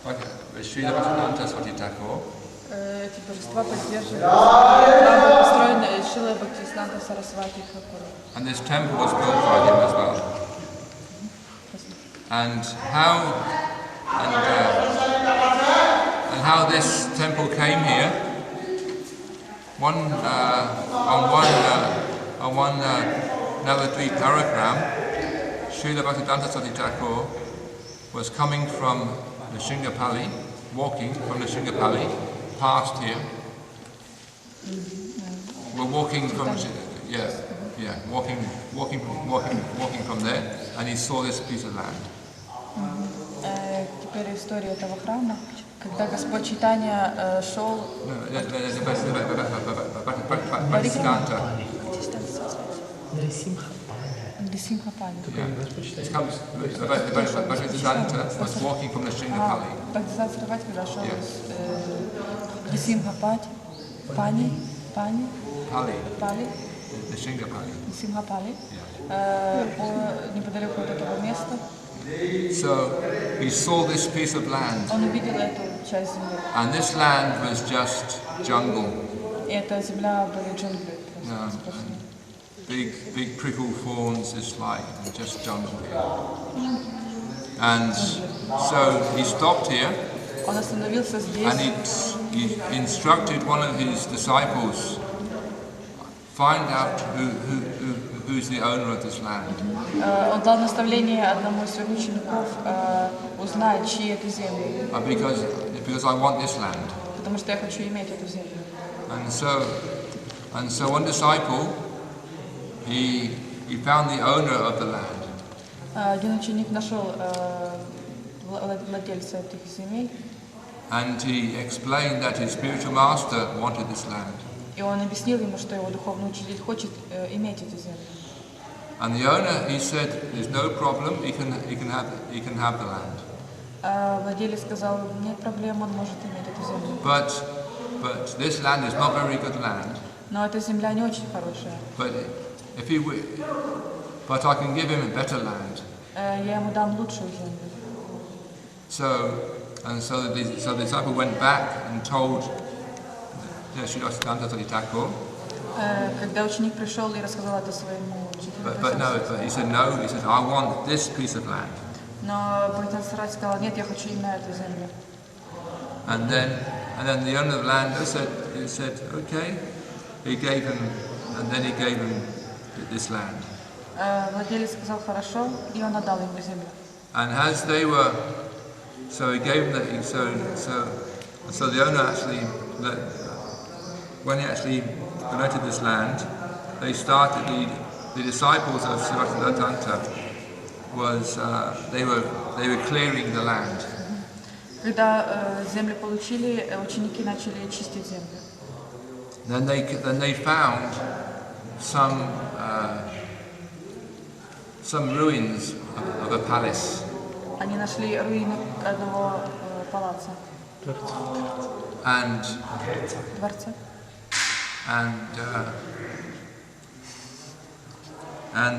Speaker 1: Bhaktivinoda Thakur.
Speaker 2: Эти божества поддерживают храмы, построенные Шрилой Бхактивинода Тхакура.
Speaker 1: And this temple was built by him as well. And how this temple came here, on one Navadvipa paragram, Srila Bhaktivinoda Thakur was coming from Nrisimhapali, walking from Nrisimhapali, past here, were walking from walking from there, and he saw this piece of land.
Speaker 2: Теперь история этого храма. Когда Господь Чайтанья шел... Нрисимхапали.
Speaker 1: Bhaktisiddhanta was walking from the Nrисимхапали.
Speaker 2: Бхактивинода когда шел из Нрисимхапали, Нрисимхапали, неподалеку от этого места.
Speaker 1: So he saw this piece of land,
Speaker 2: Он увидел эту часть земли.
Speaker 1: and this land was just jungle.
Speaker 2: И эта земля были джунгли.
Speaker 1: Big prickle thorns, it's like just jungle here. And so he stopped here,
Speaker 2: Он остановился здесь.
Speaker 1: and he instructed one of his disciples, find out who's the owner of this land.
Speaker 2: Он дал наставление одному из своих учеников узнать, чьи это земли.
Speaker 1: Because I want this land.
Speaker 2: Потому что я хочу иметь эту землю.
Speaker 1: And so one disciple, he found the owner of the land.
Speaker 2: Один ученик нашел владельца этих земель.
Speaker 1: And he explained that his spiritual master wanted this land.
Speaker 2: И он объяснил ему, что его духовный учитель хочет иметь эти земли.
Speaker 1: And the owner, he said, there's no problem, he can have the land.
Speaker 2: Владелец сказал, нет проблем, он может иметь эту землю.
Speaker 1: But this land is not very good land.
Speaker 2: Но эта земля не очень хорошая.
Speaker 1: But I can give him a better land.
Speaker 2: Я ему дам лучшую землю.
Speaker 1: So the disciple went back and told Nrисимхапали Thakur.
Speaker 2: Когда ученик пришел и рассказал это своему учителю.
Speaker 1: But he said no. He said, I want this piece of land.
Speaker 2: Но Бхактивинода сказал, нет, я хочу именно эту землю.
Speaker 1: And then the owner of the land said, okay. He gave him this land.
Speaker 2: Владелец сказал хорошо, и он отдал ему землю.
Speaker 1: And as they were, so he gave them so the owner actually, when he actually donated this land, they started the disciples of Bhaktisiddhanta was they were clearing the land.
Speaker 2: Когда землю получили, ученики начали чистить землю.
Speaker 1: Then they found some ruins of a palace.
Speaker 2: Они нашли руины одного палаца. Дворца.
Speaker 1: And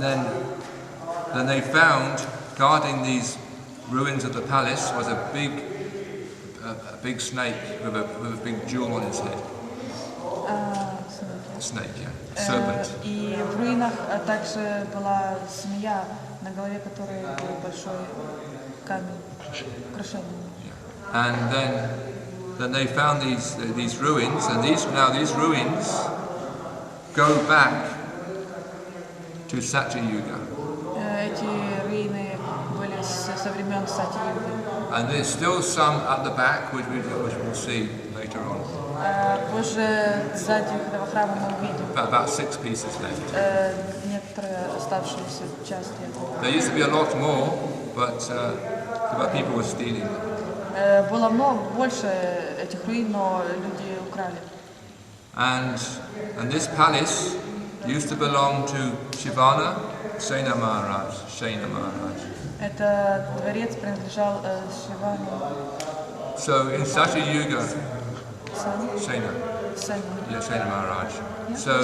Speaker 1: then they found, guarding these ruins of the palace was a big snake with a big jewel on its head. Snake, yeah. Serpent.
Speaker 2: И в руинах также была змея, на голове которой был большой камень, украшение.
Speaker 1: And then they found these ruins, and these ruins go back to Satya Yuga.
Speaker 2: Эти руины были со времен Сати-юги.
Speaker 1: And there's still some at the back, which we'll see later on.
Speaker 2: Позже сзади этого храма мы увидим.
Speaker 1: About 6 pieces left.
Speaker 2: Некоторые оставшиеся части.
Speaker 1: There used to be a lot more, but people were stealing them.
Speaker 2: Было больше этих руин, но люди украли.
Speaker 1: And this palace used to belong to Shivana Sena Maharaj.
Speaker 2: Этот дворец принадлежал Шиване.
Speaker 1: So in Satya Yuga, Sena.
Speaker 2: Сене.
Speaker 1: Yeah, Sena Maharaj. So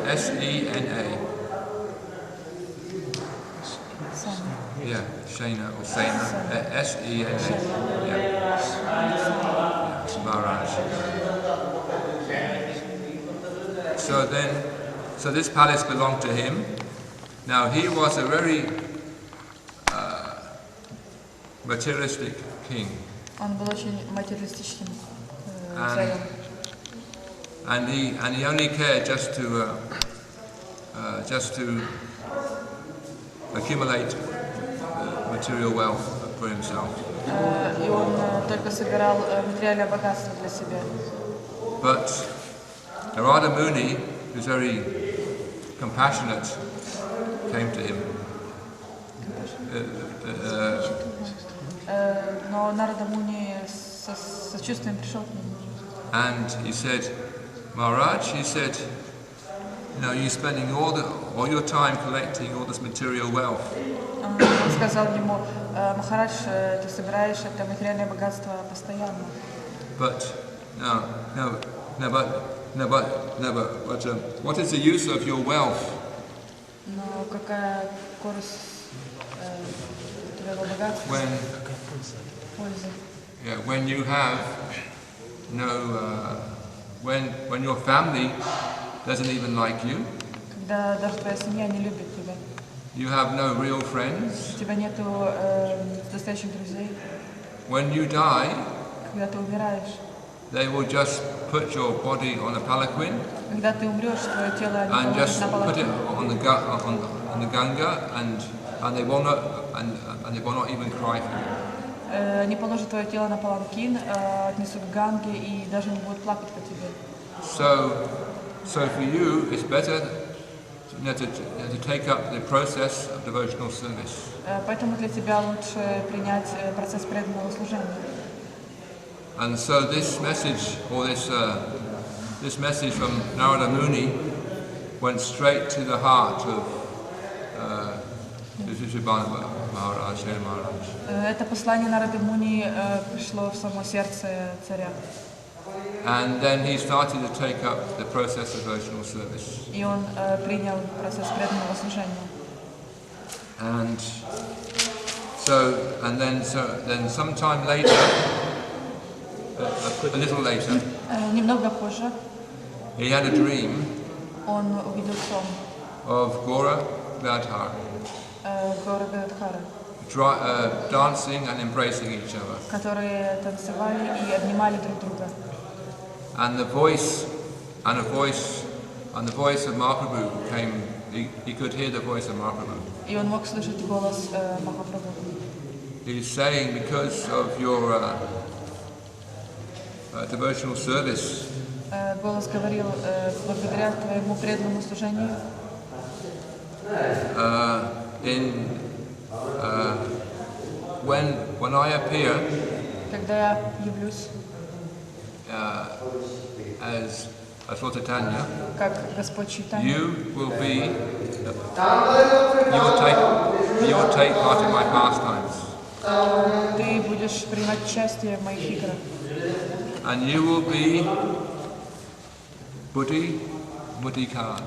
Speaker 1: S-E-N-A. Yeah, Shena or Sena. S-E-N-A. Yeah. Maharaj. So this palace belonged to him. Now he was a very materialistic king.
Speaker 2: Он был очень материалистичным царем.
Speaker 1: And he only cared just to accumulate material wealth for himself.
Speaker 2: И он только собирал материальное богатство для себя.
Speaker 1: But Narada Muni, who's very compassionate, came to him.
Speaker 2: Но Нарада Муни со сочувствием пришел к нему.
Speaker 1: And he said, Maharaj, he said, you know, you're spending all your time collecting all this material wealth.
Speaker 2: Он сказал ему, Махарадж, ты собираешь это материальное богатство постоянно.
Speaker 1: But what is the use of your wealth?
Speaker 2: Но какая користь твоего богатства? Польза.
Speaker 1: Yeah, when you have when your family doesn't even like you,
Speaker 2: Когда даже твоя семья не любит тебя.
Speaker 1: you have no real friends.
Speaker 2: У тебя нету настоящих друзей.
Speaker 1: When you die,
Speaker 2: Когда ты умираешь.
Speaker 1: they will just put your body on a palanquin
Speaker 2: Когда ты умрешь, твое тело они
Speaker 1: and
Speaker 2: положат
Speaker 1: just
Speaker 2: на
Speaker 1: put it
Speaker 2: палатку.
Speaker 1: on the Ganga, and they will not even cry for you.
Speaker 2: Они положат твое тело на паланкин, отнесут к Ганге и даже не будут плакать по тебе.
Speaker 1: So for you, it's better to take up the process of devotional service.
Speaker 2: Поэтому для тебя лучше принять процесс преданного служения.
Speaker 1: And so this message, or this message from Narada Muni, went straight to the heart of Vishvabhanu Maharaj, Hari Maharaj.
Speaker 2: Это послание Нарады Муни пришло в само сердце царя.
Speaker 1: And then he started to take up the process of devotional service.
Speaker 2: И он принял процесс преданного служения.
Speaker 1: And then sometime later, a little later,
Speaker 2: Немного позже
Speaker 1: he had a dream
Speaker 2: он увидел сон
Speaker 1: of Gora Gadhara
Speaker 2: города Дхара,
Speaker 1: dancing and embracing each other.
Speaker 2: которые танцевали и обнимали друг друга.
Speaker 1: And the voice of Mahaprabhu came. He could hear the voice of Mahaprabhu.
Speaker 2: И он мог слышать голос Махапрабху.
Speaker 1: He's saying, because of your devotional service,
Speaker 2: Голос говорил, благодаря твоему преданному служению,
Speaker 1: when I appear
Speaker 2: когда я явлюсь
Speaker 1: as Lord Chaitanya,
Speaker 2: как Господь Чайтанья,
Speaker 1: you will take part in my pastimes,
Speaker 2: ты будешь принимать участие в моих играх.
Speaker 1: and you will be Buddhi Khan.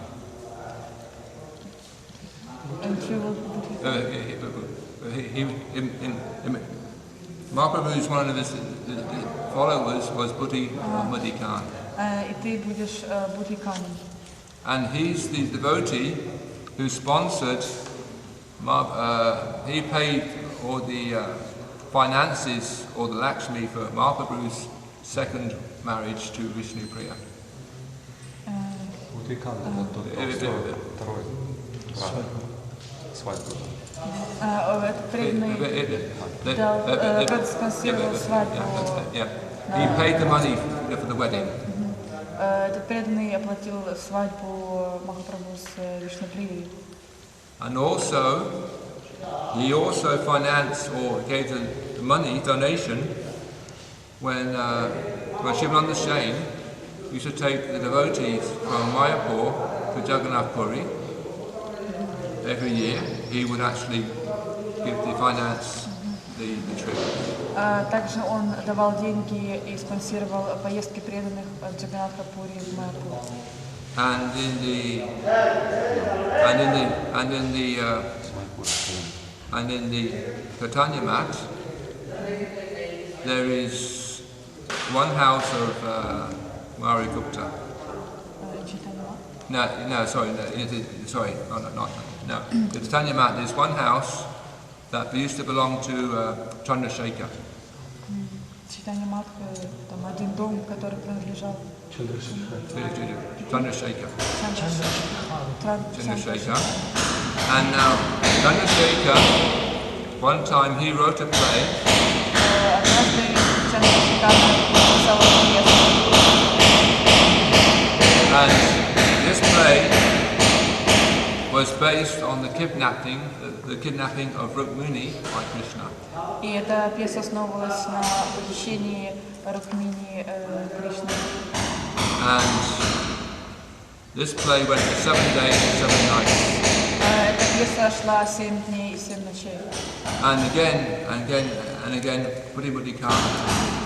Speaker 1: Mahaprabhu's one of his followers was Buddhi Khan.
Speaker 2: И ты будешь Будхи Каном.
Speaker 1: And he's the devotee who sponsored, he paid all the finances or the Lakshmi for Mahaprabhu's second marriage to Vishnu Priya.
Speaker 2: Этот преданный спонсировал свадьбу.
Speaker 1: He paid the money for the wedding.
Speaker 2: Этот преданный оплатил свадьбу Махапрабху с Вишнуприей.
Speaker 1: And also, he also financed or gave the money, donation, when Shivananda Shain used to take the devotees from Mayapur to Jagannath Puri. Every year, he would actually give the finance the trip.
Speaker 2: Также он давал деньги и спонсировал поездки преданных от Джаганнатха Пури в Майяпур.
Speaker 1: And in the Chaitanya Mat, there is one house of Mari Gupta. No, the Chaitanya Mat, there's one house that used to belong to Chandrasekhar.
Speaker 2: Чайтанья Мат, там один дом, который принадлежал
Speaker 1: Chandrasekhar.
Speaker 2: Chandrasekhar.
Speaker 1: And now Chandrasekhar, one time he wrote a play.
Speaker 2: Однажды Chandrasekhar написал пьесу.
Speaker 1: was based on the kidnapping of Rukmini by Krishna.
Speaker 2: И эта пьеса основывалась на похищении Рукмини Кришны.
Speaker 1: And this play went for 7 days and 7 nights.
Speaker 2: Эта пьеса шла 7 дней и 7 ночей.
Speaker 1: And again, Buddy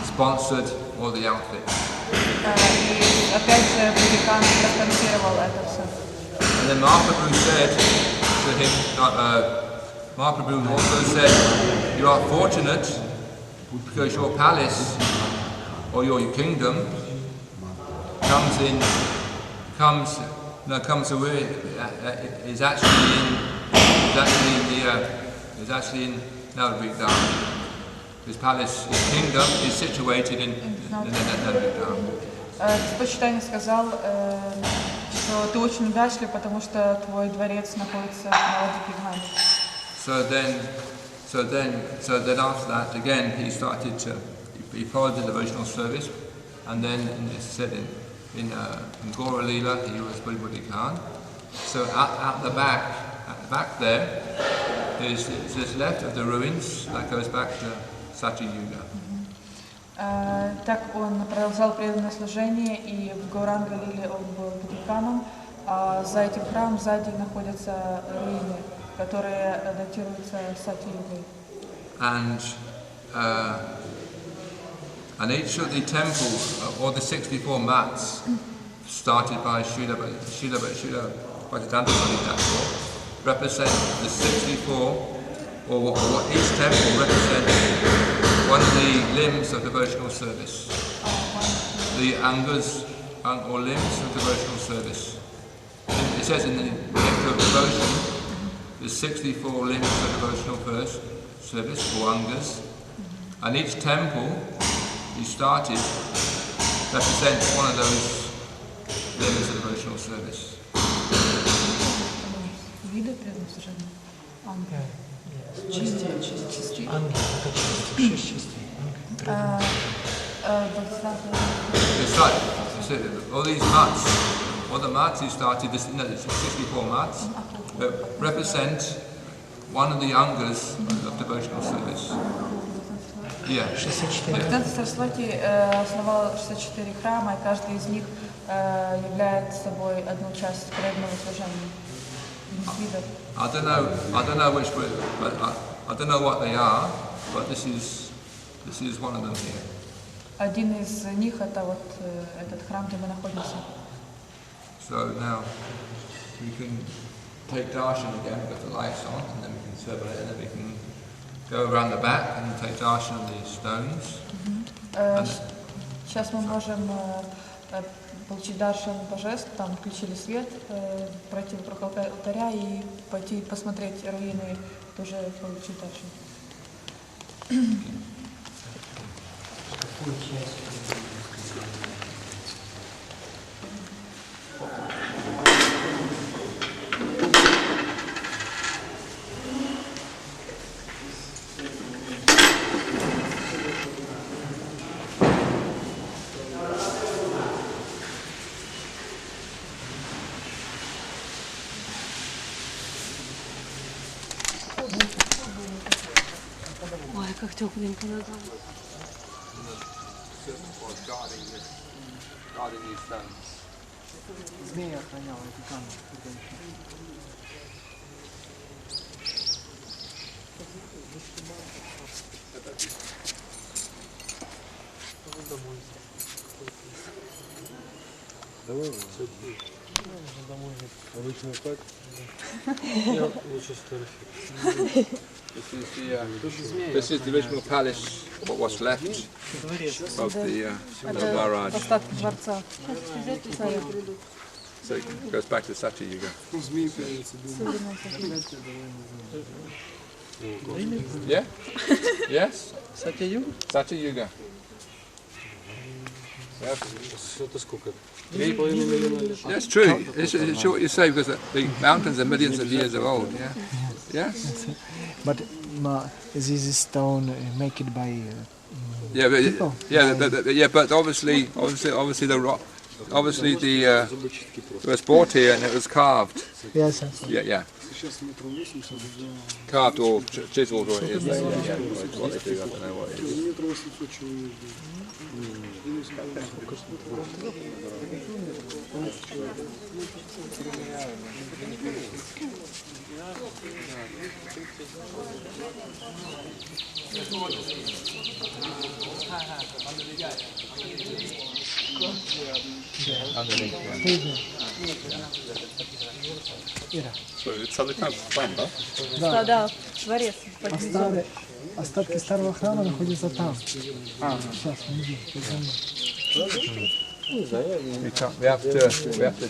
Speaker 1: sponsored all the outfits.
Speaker 2: И опять же Будикан проспонсировал это все.
Speaker 1: And then Mahaprabhu said to him, Mahaprabhu also said, you are fortunate because your palace or your kingdom is actually in Navadvipa. His palace, his kingdom is situated in Navadvipa.
Speaker 2: Почитание сказал, что ты очень удачлив, потому что твой дворец находится в Навадвипе.
Speaker 1: So then after that, again, he followed the devotional service, and then it's said in Gaura Lila, he was Buddhi Khan. So at the back there, there's left of the ruins that goes back to Satya Yuga.
Speaker 2: Так он продолжал преданное служение, и в Гауранга-лиле он был Будиканом, а за этим храмом сзади находятся руины, которые датируются Сатья-югой.
Speaker 1: And each of the temples, or the 64 mats, started by Srila Bhaktisiddhanta Thakur, represent the 64, or what each temple represents one of the limbs of devotional service. The angas, or limbs of devotional service. It says in the nectar of devotion, the 64 limbs of devotional service, or angas, and each temple he started represents one of those limbs of devotional service. It's like all these mats, all the mats he started, the 64 mats, represent one of the angas of devotional service.
Speaker 2: Бхактивинода Сарасвати основал 64 храма, и каждый из них является собой одну часть преданного служения.
Speaker 1: I don't know what they are, but this is one of them here.
Speaker 2: Один из них это вот этот храм, где мы находимся.
Speaker 1: So now we can take darshan again, we've got the lights on, and then we can serve it, and then we can go around the back and take darshan of the stones.
Speaker 2: Сейчас мы можем получить даршан божеств, там включили свет, пройти вокруг алтаря и пойти посмотреть руины, тоже получить даршан.
Speaker 6: Ой, как тепленько на дом.
Speaker 4: Змея охраняла эту камеру.
Speaker 7: Давай домой. Обычно так. Я лучше сфотографирую.
Speaker 1: This is the original palace, what's left of the Maharaj.
Speaker 2: Остатки дворца.
Speaker 1: So it goes back to Satya Yuga. Yeah? Yes?
Speaker 4: Сатья Юга?
Speaker 1: Satya Yuga.
Speaker 7: Это сколько? 3,5 миллиона лет.
Speaker 1: That's true. It's true what you say, because the mountains are millions of years old. Yeah. Yes.
Speaker 4: But this stone make it by
Speaker 1: Yeah, but
Speaker 4: people?
Speaker 1: but obviously the obviously it was brought here and it was carved.
Speaker 4: Yes.
Speaker 1: Yeah. Carved or chiseled or it is. Yeah, what they do, I don't know what it is.
Speaker 6: Да, дворец.
Speaker 4: Остатки старого храма находятся там. Сейчас, внизу.
Speaker 1: We have to.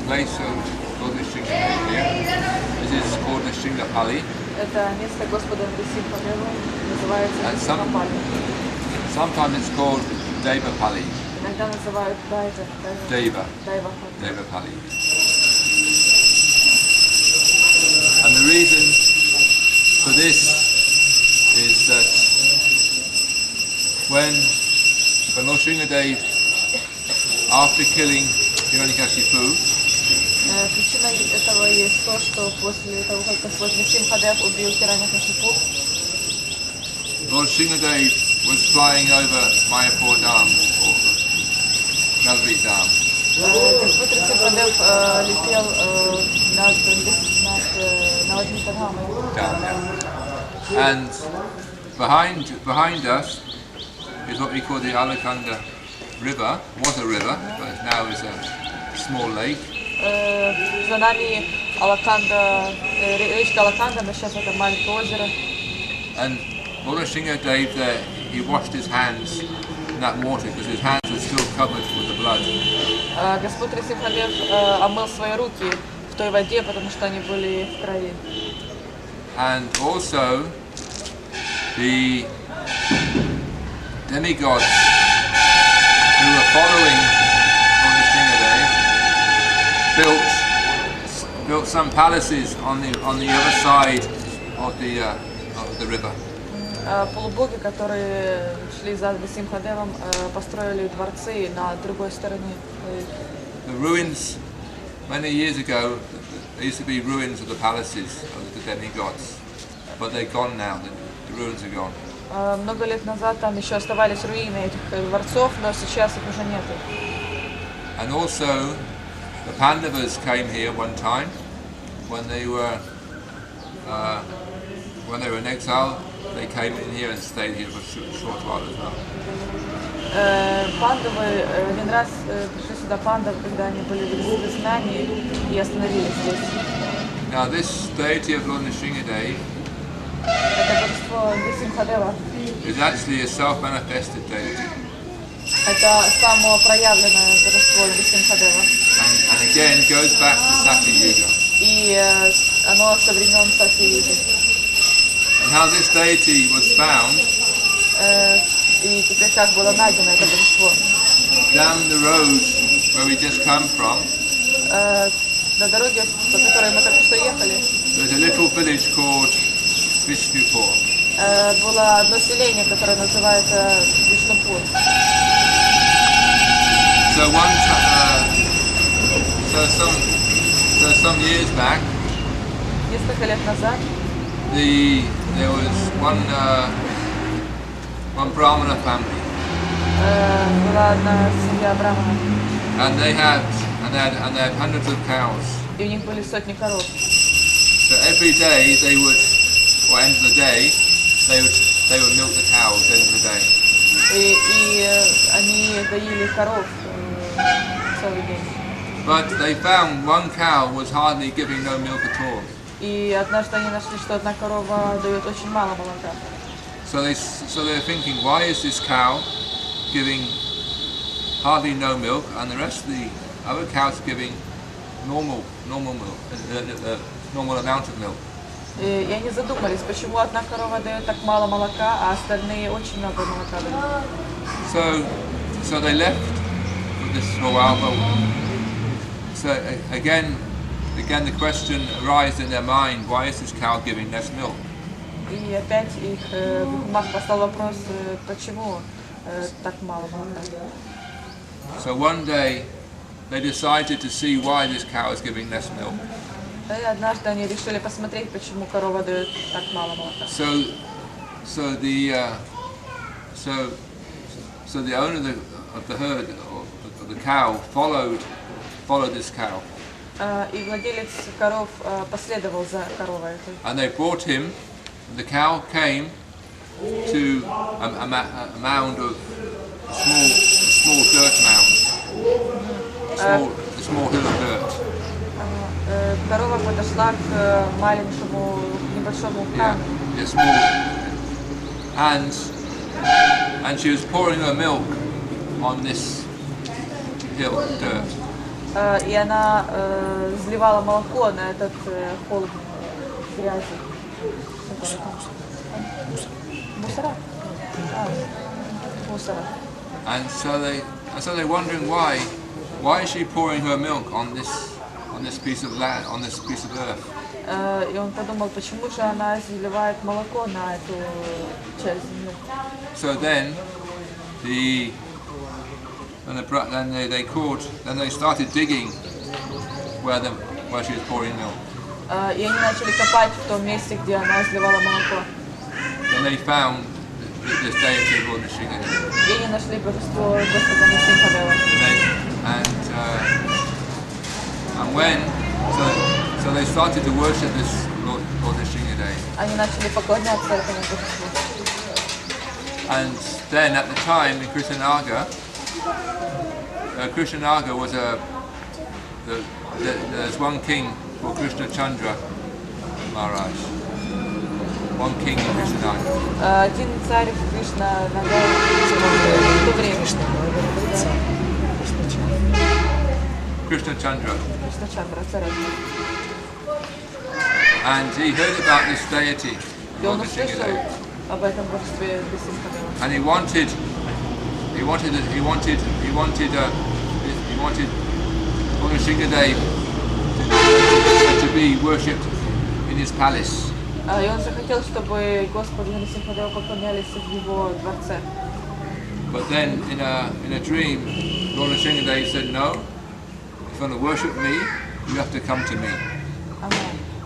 Speaker 1: Place of Lord Nrsimhapali here. This is called Nrsimhapali.
Speaker 2: Это место Господа Нрисимхапали называется Нрисимхапали.
Speaker 1: Sometimes it's called Devapali.
Speaker 2: Иногда называют
Speaker 1: Devapali. And the reason for this is that when Lord Nrsimhadev, after killing Hiranyakashipu,
Speaker 2: причиной этого есть то, что после того, как Господь Нрисимхадев убил Хираньякашипу,
Speaker 1: Lord Nrsimhadev was flying over Mayapur Dam, or Navadvipa Dam.
Speaker 2: Господь Нрисимхадев летел над Navadvipa дамой.
Speaker 1: And behind us is what we call the Alakanda River. Was a river, but now is a small lake.
Speaker 2: За нами речка Алаканда, но сейчас это маленькое озеро.
Speaker 1: And Lord Nrsimhadev there, he washed his hands in that water because his hands were still covered with the blood.
Speaker 2: Господь Нрисимхадев омыл свои руки в той воде, потому что они были в крови.
Speaker 1: And also the demigods who were following Lord Nrsimhadev built some palaces on the other side of the river.
Speaker 2: Полубоги, которые шли за Нрисимхадевом, построили дворцы на другой стороне.
Speaker 1: The ruins, many years ago, there used to be ruins of the palaces of the demigods, but they're gone now. The ruins are gone.
Speaker 2: Много лет назад там еще оставались руины этих дворцов, но сейчас их уже нет.
Speaker 1: And also, the Pandavas came here one time when they were in exile. They came in here and stayed here for a short while as well.
Speaker 2: Пандавы один раз пришли сюда пандавы, когда они были в изгнании и остановились здесь.
Speaker 1: Now this deity of Lord Nrsimhadev
Speaker 2: Это божество Нрисимхадева.
Speaker 1: is actually a self-manifested deity.
Speaker 2: Это самопроявленное божество Нрисимхадева.
Speaker 1: And again goes back to Sati Yuga.
Speaker 2: И оно со времен Сати-юги.
Speaker 1: And how this deity was found,
Speaker 2: И теперь как было найдено это божество?
Speaker 1: down the road where we just come from,
Speaker 2: На дороге, по которой мы только что ехали,
Speaker 1: there's a little village called Vishnupur.
Speaker 2: было одно селение, которое называется Вишнупур.
Speaker 1: So some years back,
Speaker 2: Несколько лет назад
Speaker 1: there was one Brahmana family,
Speaker 2: была одна семья браманов,
Speaker 1: and they had hundreds of cows.
Speaker 2: и у них были сотни коров.
Speaker 1: So every day they would, or end of the day, they would milk the cows end of the day.
Speaker 2: И они доили коров целый день.
Speaker 1: But they found one cow was hardly giving no milk at all.
Speaker 2: И однажды они нашли, что одна корова дает очень мало молока.
Speaker 1: So they're thinking, why is this cow giving hardly no milk, and the rest of the other cows giving normal milk, normal amount of milk?
Speaker 2: И они задумались, почему одна корова дает так мало молока, а остальные очень много молока дают.
Speaker 1: So they left with this for a while, but so again the question arises in their mind, why is this cow giving less milk?
Speaker 2: И опять их в умах постал вопрос, почему так мало молока.
Speaker 1: So one day they decided to see why this cow is giving less milk.
Speaker 2: И однажды они решили посмотреть, почему корова дает так мало молока.
Speaker 1: So the owner of the herd, of the cow, followed this cow.
Speaker 2: И владелец коров последовал за коровой этой.
Speaker 1: And they brought him. The cow came to a mound of a small dirt mound, a small hill of dirt.
Speaker 2: Корова подошла к маленькому небольшому камню.
Speaker 1: Yeah, small. And she was pouring her milk on this hill of dirt.
Speaker 2: И она изливала молоко на этот холм грязи. Мусора. Мусора.
Speaker 1: And so they're wondering why is she pouring her milk on this piece of land, on this piece of earth?
Speaker 2: И он подумал, почему же она изливает молоко на эту часть земли.
Speaker 1: So then they started digging where she was pouring milk.
Speaker 2: И они начали копать в том месте, где она изливала молоко.
Speaker 1: Then they found this deity called Nrисимхапали.
Speaker 2: И они нашли божество Господа Нрисимхапали.
Speaker 1: So they started to worship this Lord Nrисимхапали.
Speaker 2: Они начали поклоняться этому божеству.
Speaker 1: And then at the time in Krishnanagar was there's one king called Krishna Chandra Maharaj. One king in Krishnanagar.
Speaker 2: Один царь Кришна Нагар в то время.
Speaker 1: Krishna Chandra.
Speaker 2: Кришна Чандра, царь.
Speaker 1: And he heard about this deity,
Speaker 2: И он
Speaker 1: Lord
Speaker 2: услышал
Speaker 1: Nrисимхapali.
Speaker 2: об этом божестве Нрисимхапали.
Speaker 1: And he wanted Lord Nrsimhadev to be worshipped in his palace.
Speaker 2: И он захотел, чтобы Господу Нрисимхадеву поклонялись в его дворце.
Speaker 1: But then in a dream, Lord Nrsimhadev said, no, if you want to worship me, you have to come to me.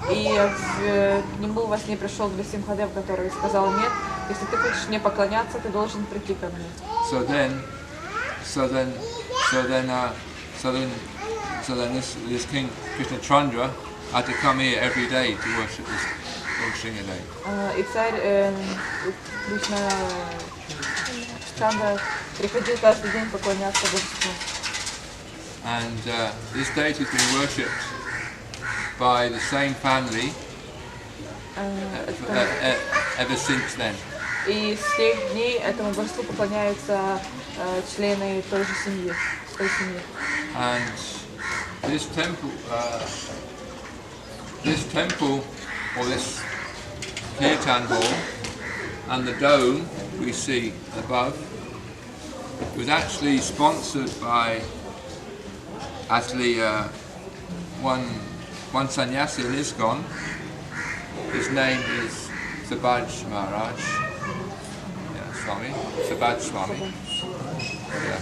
Speaker 2: И к нему во сне пришел Нрисимхадев, который сказал, нет, если ты хочешь мне поклоняться, ты должен прийти ко мне.
Speaker 1: So then this king Krishna Chandra had to come here every day to worship this Lord Nrsimhadev.
Speaker 2: И царь Кришна Чандра приходил каждый день поклоняться божеству.
Speaker 1: And this deity has been worshipped by the same family ever since then.
Speaker 2: И с тех дней этому божеству поклоняются члены той же семьи, той семьи.
Speaker 1: And this temple, or this kirtan hall and the dome we see above was actually sponsored by one sannyasi in ISKCON. His name is Sabaj Maharaj. Yeah, Swami. Sabaj Swami. Yeah.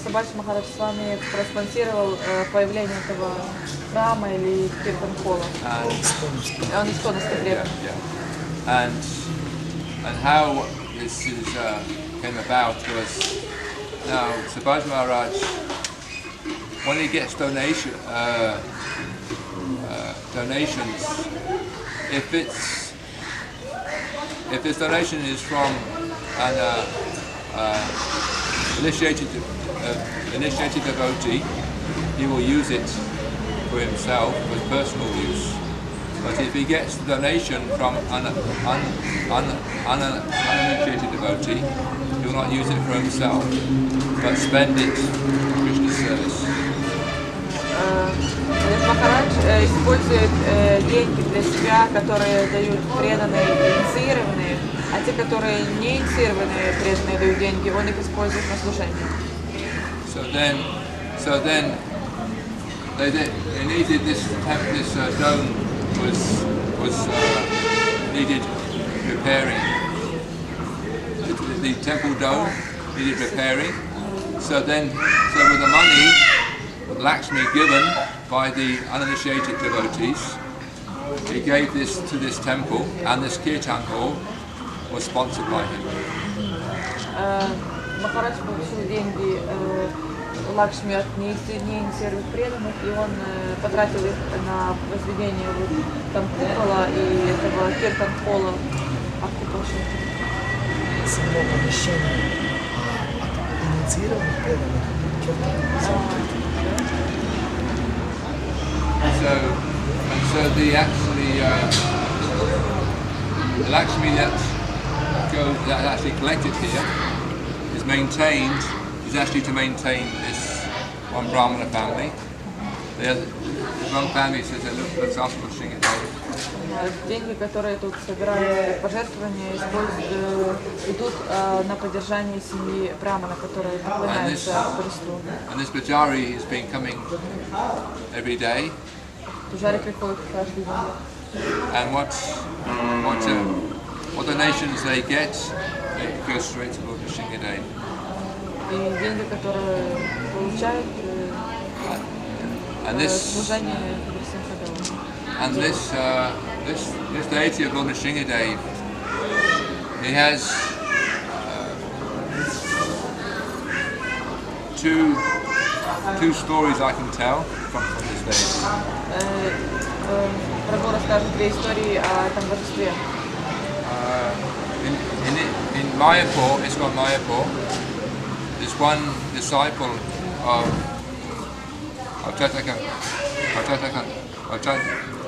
Speaker 2: Сабадж Махарадж с вами проспонсировал появление этого храма или киртан-холла. Он исконновский преданный.
Speaker 1: And how this came about was, now Sabaj Maharaj, when he gets donations, if this donation is from an initiated devotee, he will use it for himself, for personal use. But if he gets the donation from an uninitiated devotee, he will not use it for himself, but spend it for Krishna's service.
Speaker 2: Махарадж использует деньги для себя, которые дают преданные и инициированные, а те, которые не инициированные преданные дают деньги, он их использует на служение.
Speaker 1: So then they needed this dome was needed repairing. The temple dome needed repairing. So with the money Lakshmi given by the uninitiated devotees, he gave this to this temple, and this kirtan hall was sponsored by him.
Speaker 2: Махарадж получил деньги Лакшми от неинициированных преданных, и он потратил их на возведение там купола и этого киртан-холла.
Speaker 4: Само помещение от инициированных преданных киртан.
Speaker 1: So the Lakshmi that actually collected here is actually to maintain this one Brahmana family. The one family says that looks after Singha.
Speaker 2: Деньги, которые тут собирают пожертвования, идут на поддержание семьи Брамана, которая поклоняется божеству.
Speaker 1: And this Pujari has been coming every day.
Speaker 2: Пужари приходят каждый день.
Speaker 1: And what donations they get, they go straight to Lord Singha Day.
Speaker 2: И деньги, которые получают, служение Нрисимхапали.
Speaker 1: And this deity of Lord Nrsimhadev, he has two stories I can tell from this deity.
Speaker 2: Прабhu расскажет две истории о этом божестве.
Speaker 1: In Mayapur, it's called Mayapur. There's one disciple of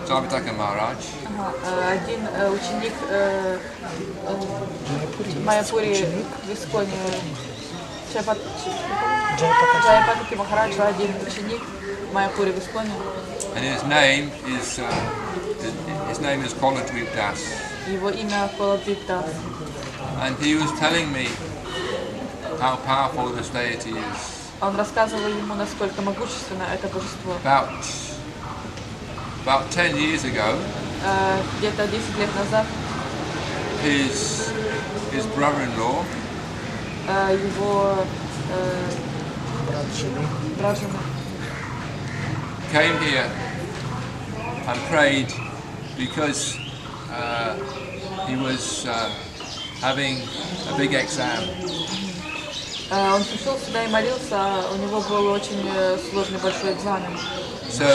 Speaker 1: Javitaka Maharaj.
Speaker 2: Один ученик в Майяпуре в Исконе Джайапатаки Махараджа, один ученик в Майяпуре в Исконе.
Speaker 1: And his name is Koladvip Das.
Speaker 2: Его имя Коладвип Дас.
Speaker 1: And he was telling me how powerful this deity is.
Speaker 2: Он рассказывал ему, насколько могущественно это божество.
Speaker 1: About 10 years ago,
Speaker 2: где-то 10 лет назад,
Speaker 1: his brother-in-law,
Speaker 2: его брат жены,
Speaker 1: came here and prayed because he was having a big exam.
Speaker 2: Он пришел сюда и молился, у него был очень сложный большой экзамен.
Speaker 1: So,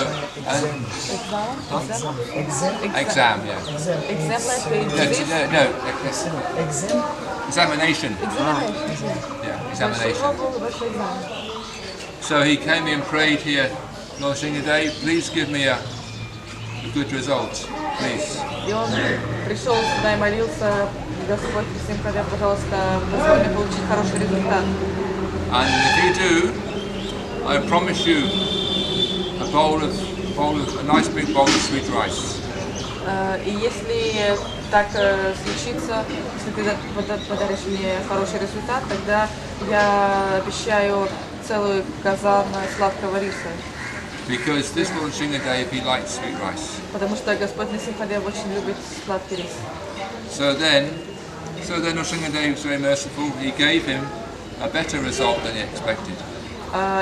Speaker 1: exam, yeah.
Speaker 2: Exam like
Speaker 1: No, examination. Yeah, examination. So he came and prayed here, Lord Singha Day, please give me a good result, please.
Speaker 2: И он пришел сюда и молился, Господь, Нрисимхапали, пожалуйста, позволь мне получить хороший результат.
Speaker 1: And if you do, I promise you a nice big bowl of sweet rice.
Speaker 2: И если так случится, если ты подаришь мне хороший результат, тогда я обещаю целую казан сладкого риса.
Speaker 1: Because this Lord Sringadev, he likes sweet rice.
Speaker 2: Потому что Господь Нрисимхапали очень любит сладкий рис.
Speaker 1: So then Lord Sringadev was very merciful. He gave him a better result than he expected.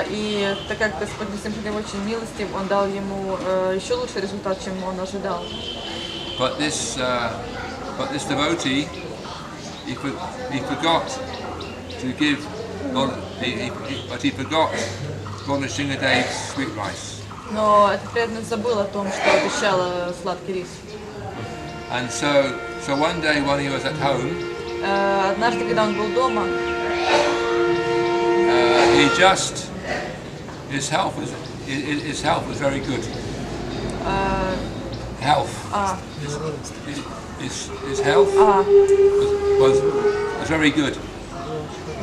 Speaker 2: И так как Господь Нрисимхапали очень милостив, он дал ему еще лучший результат, чем он ожидал.
Speaker 1: But this devotee, he forgot to give, but he forgot Lord Nrsimhadev's sweet rice.
Speaker 2: Но этот преданный забыл о том, что обещала сладкий рис.
Speaker 1: And so one day when he was at home,
Speaker 2: Однажды, когда он был дома,
Speaker 1: his health was very good. His health was very good.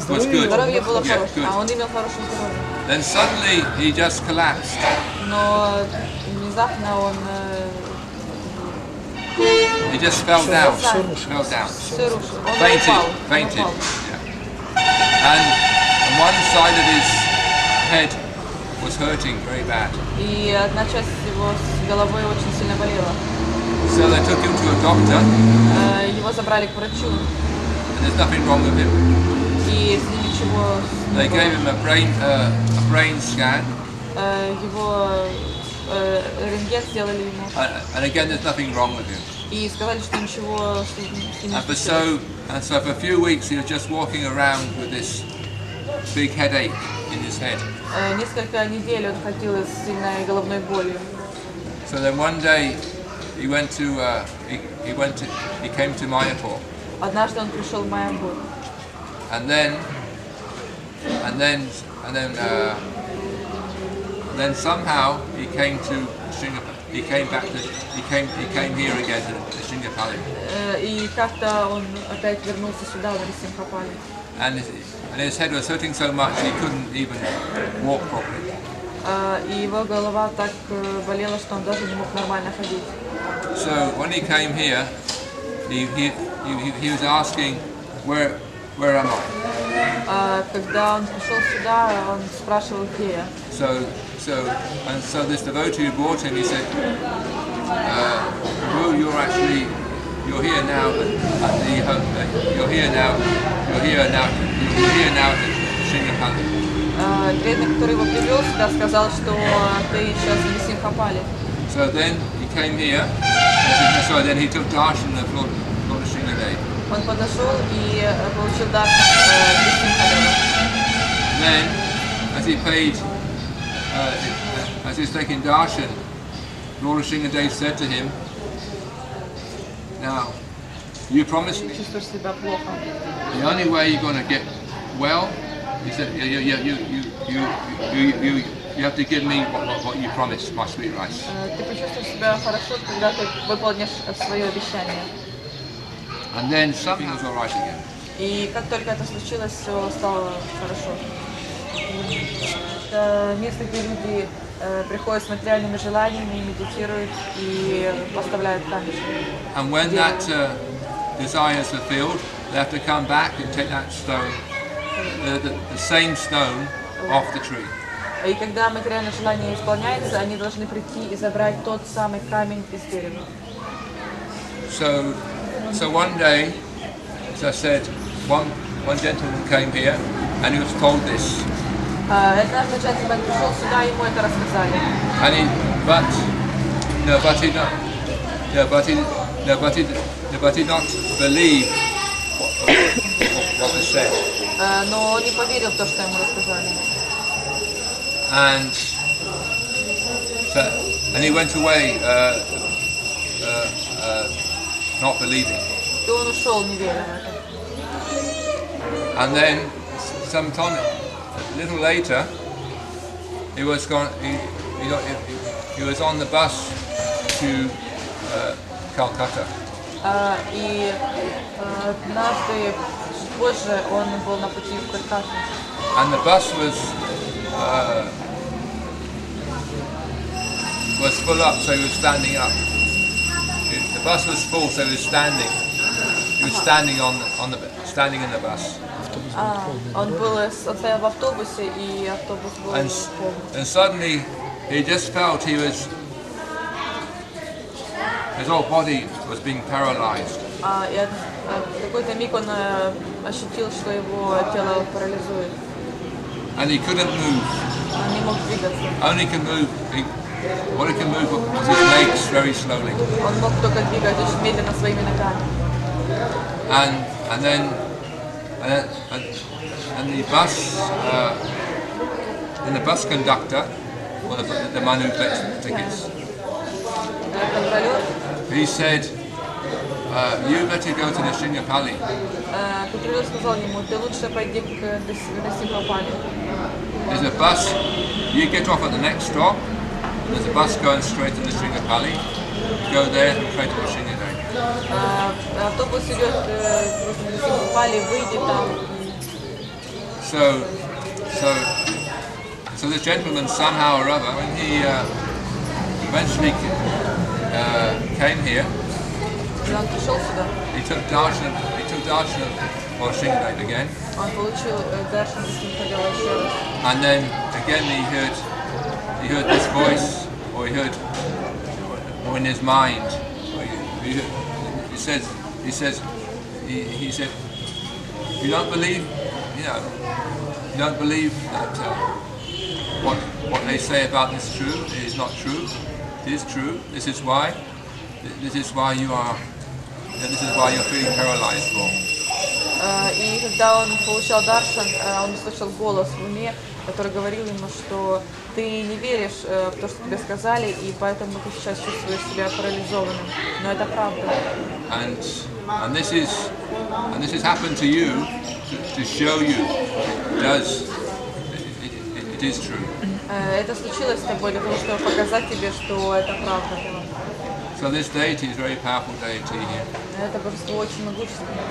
Speaker 1: Was good.
Speaker 2: Здоровье было
Speaker 1: Yeah,
Speaker 2: хорошее,
Speaker 1: good.
Speaker 2: он имел хорошее здоровье.
Speaker 1: Then suddenly he just collapsed.
Speaker 2: Но внезапно он
Speaker 1: He just fell down. Fell down.
Speaker 2: все рушил. Он
Speaker 1: Fainted.
Speaker 2: упал.
Speaker 1: Yeah. And one side of his head was hurting very bad.
Speaker 2: И одна часть его с головой очень сильно болела.
Speaker 1: So they took him to a doctor,
Speaker 2: Его забрали к врачу,
Speaker 1: and there's nothing wrong with him.
Speaker 2: и с ним ничего
Speaker 1: They
Speaker 2: не
Speaker 1: gave him a brain scan,
Speaker 2: было. Его рентген сделали ему,
Speaker 1: and again there's nothing wrong with him.
Speaker 2: и сказали, что ничего с ним не
Speaker 1: And
Speaker 2: случилось.
Speaker 1: so for a few weeks he was just walking around with this big headache in his head.
Speaker 2: Несколько недель он ходил с сильной головной болью.
Speaker 1: So then one day he came to Mayapur,
Speaker 2: Однажды он пришел в Майамбур.
Speaker 1: and then somehow he came to Sringapore. He came here again to Nrsimhapali.
Speaker 2: И как-то он опять вернулся сюда, в Нрисимхапали.
Speaker 1: And his head was hurting so much he couldn't even walk properly.
Speaker 2: И его голова так болела, что он даже не мог нормально ходить.
Speaker 1: So when he came here, he was asking, where am I?
Speaker 2: Когда он пришел сюда, он спрашивал, где я.
Speaker 1: So this devotee who brought him, he said, "Oh, you're here now at Sringapali."
Speaker 2: Преданный, который его привел сюда, сказал, что ты сейчас в Нрисимхапали.
Speaker 1: So then he came here. So then he took darshan of Lord Nrsimhadev.
Speaker 2: Он подошел и получил даршан Нрисимхапали.
Speaker 1: Then, as he was taking darshan, Lord Nrsimhadev said to him, "Now, you promised me
Speaker 2: Чувствуешь себя плохо.
Speaker 1: the only way you're going to get well is that you have to give me what you promised, my sweet rice."
Speaker 2: Ты почувствуешь себя хорошо, когда ты выполнишь свое обещание.
Speaker 1: And then something was all right again.
Speaker 2: И как только это случилось, все стало хорошо. Это место, где люди приходят с материальными желаниями, медитируют и поставляют камешки.
Speaker 1: And when that desire is fulfilled, they have to come back and take that stone, the same stone, off the tree.
Speaker 2: И когда материальное желание исполняется, они должны прийти и забрать тот самый камень из дерева.
Speaker 1: So one day, as I said, one gentleman came here and he was told this.
Speaker 2: Однажды джентльмен пришел сюда, ему это рассказали.
Speaker 1: But he not believe what was said.
Speaker 2: Но он не поверил в то, что ему рассказали.
Speaker 1: And he went away not believing.
Speaker 2: И он ушел, не веря в это.
Speaker 1: And then some time, a little later, he was on the bus to Calcutta.
Speaker 2: И однажды позже он был на пути в Калькатту.
Speaker 1: And the bus was full up, so he was standing up. the bus was full, so he was standing. He was standing standing in the bus.
Speaker 2: Он стоял в автобусе, и автобус был полный.
Speaker 1: And suddenly, he just felt his whole body was being paralyzed.
Speaker 2: И в какой-то миг он ощутил, что его тело парализует.
Speaker 1: And he couldn't move.
Speaker 2: Он не мог двигаться.
Speaker 1: Only can move. What he can move was his legs very slowly.
Speaker 2: Он мог только двигать очень медленно своими ногами.
Speaker 1: And the bus conductor, or the man who collects tickets, he said, "You better go to Nrисимхапали."
Speaker 2: Контролер сказал ему: "Ты лучше пойди к Нрисимхапали."
Speaker 1: There's a bus. You get off at the next stop. There's a bus going straight to Nrисимхапали. Go there and try to посещение.
Speaker 2: Автобус идет в Нрисимхапали, выйди там.
Speaker 1: So the gentleman somehow or other, when he eventually came here,
Speaker 2: И он пришел сюда.
Speaker 1: he took darshan or Shinglade again,
Speaker 2: Он получил даршан Нрисимхапали еще раз.
Speaker 1: and then again he heard this voice, or or in his mind, he said, you don't believe that what they say about this true. It is not true. It is true. This is why you're feeling paralyzed for.
Speaker 2: И когда он получал даршан, он услышал голос в уме, который говорил ему, что ты не веришь в то, что тебе сказали, и поэтому ты сейчас чувствуешь себя парализованным. Но это правда.
Speaker 1: And this has happened to you to show you it is true.
Speaker 2: Это случилось с тобой для того, чтобы показать тебе, что это правда.
Speaker 1: So this deity is a very powerful deity here.
Speaker 2: Это божество очень могущественное.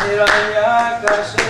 Speaker 5: Hiranya Kasha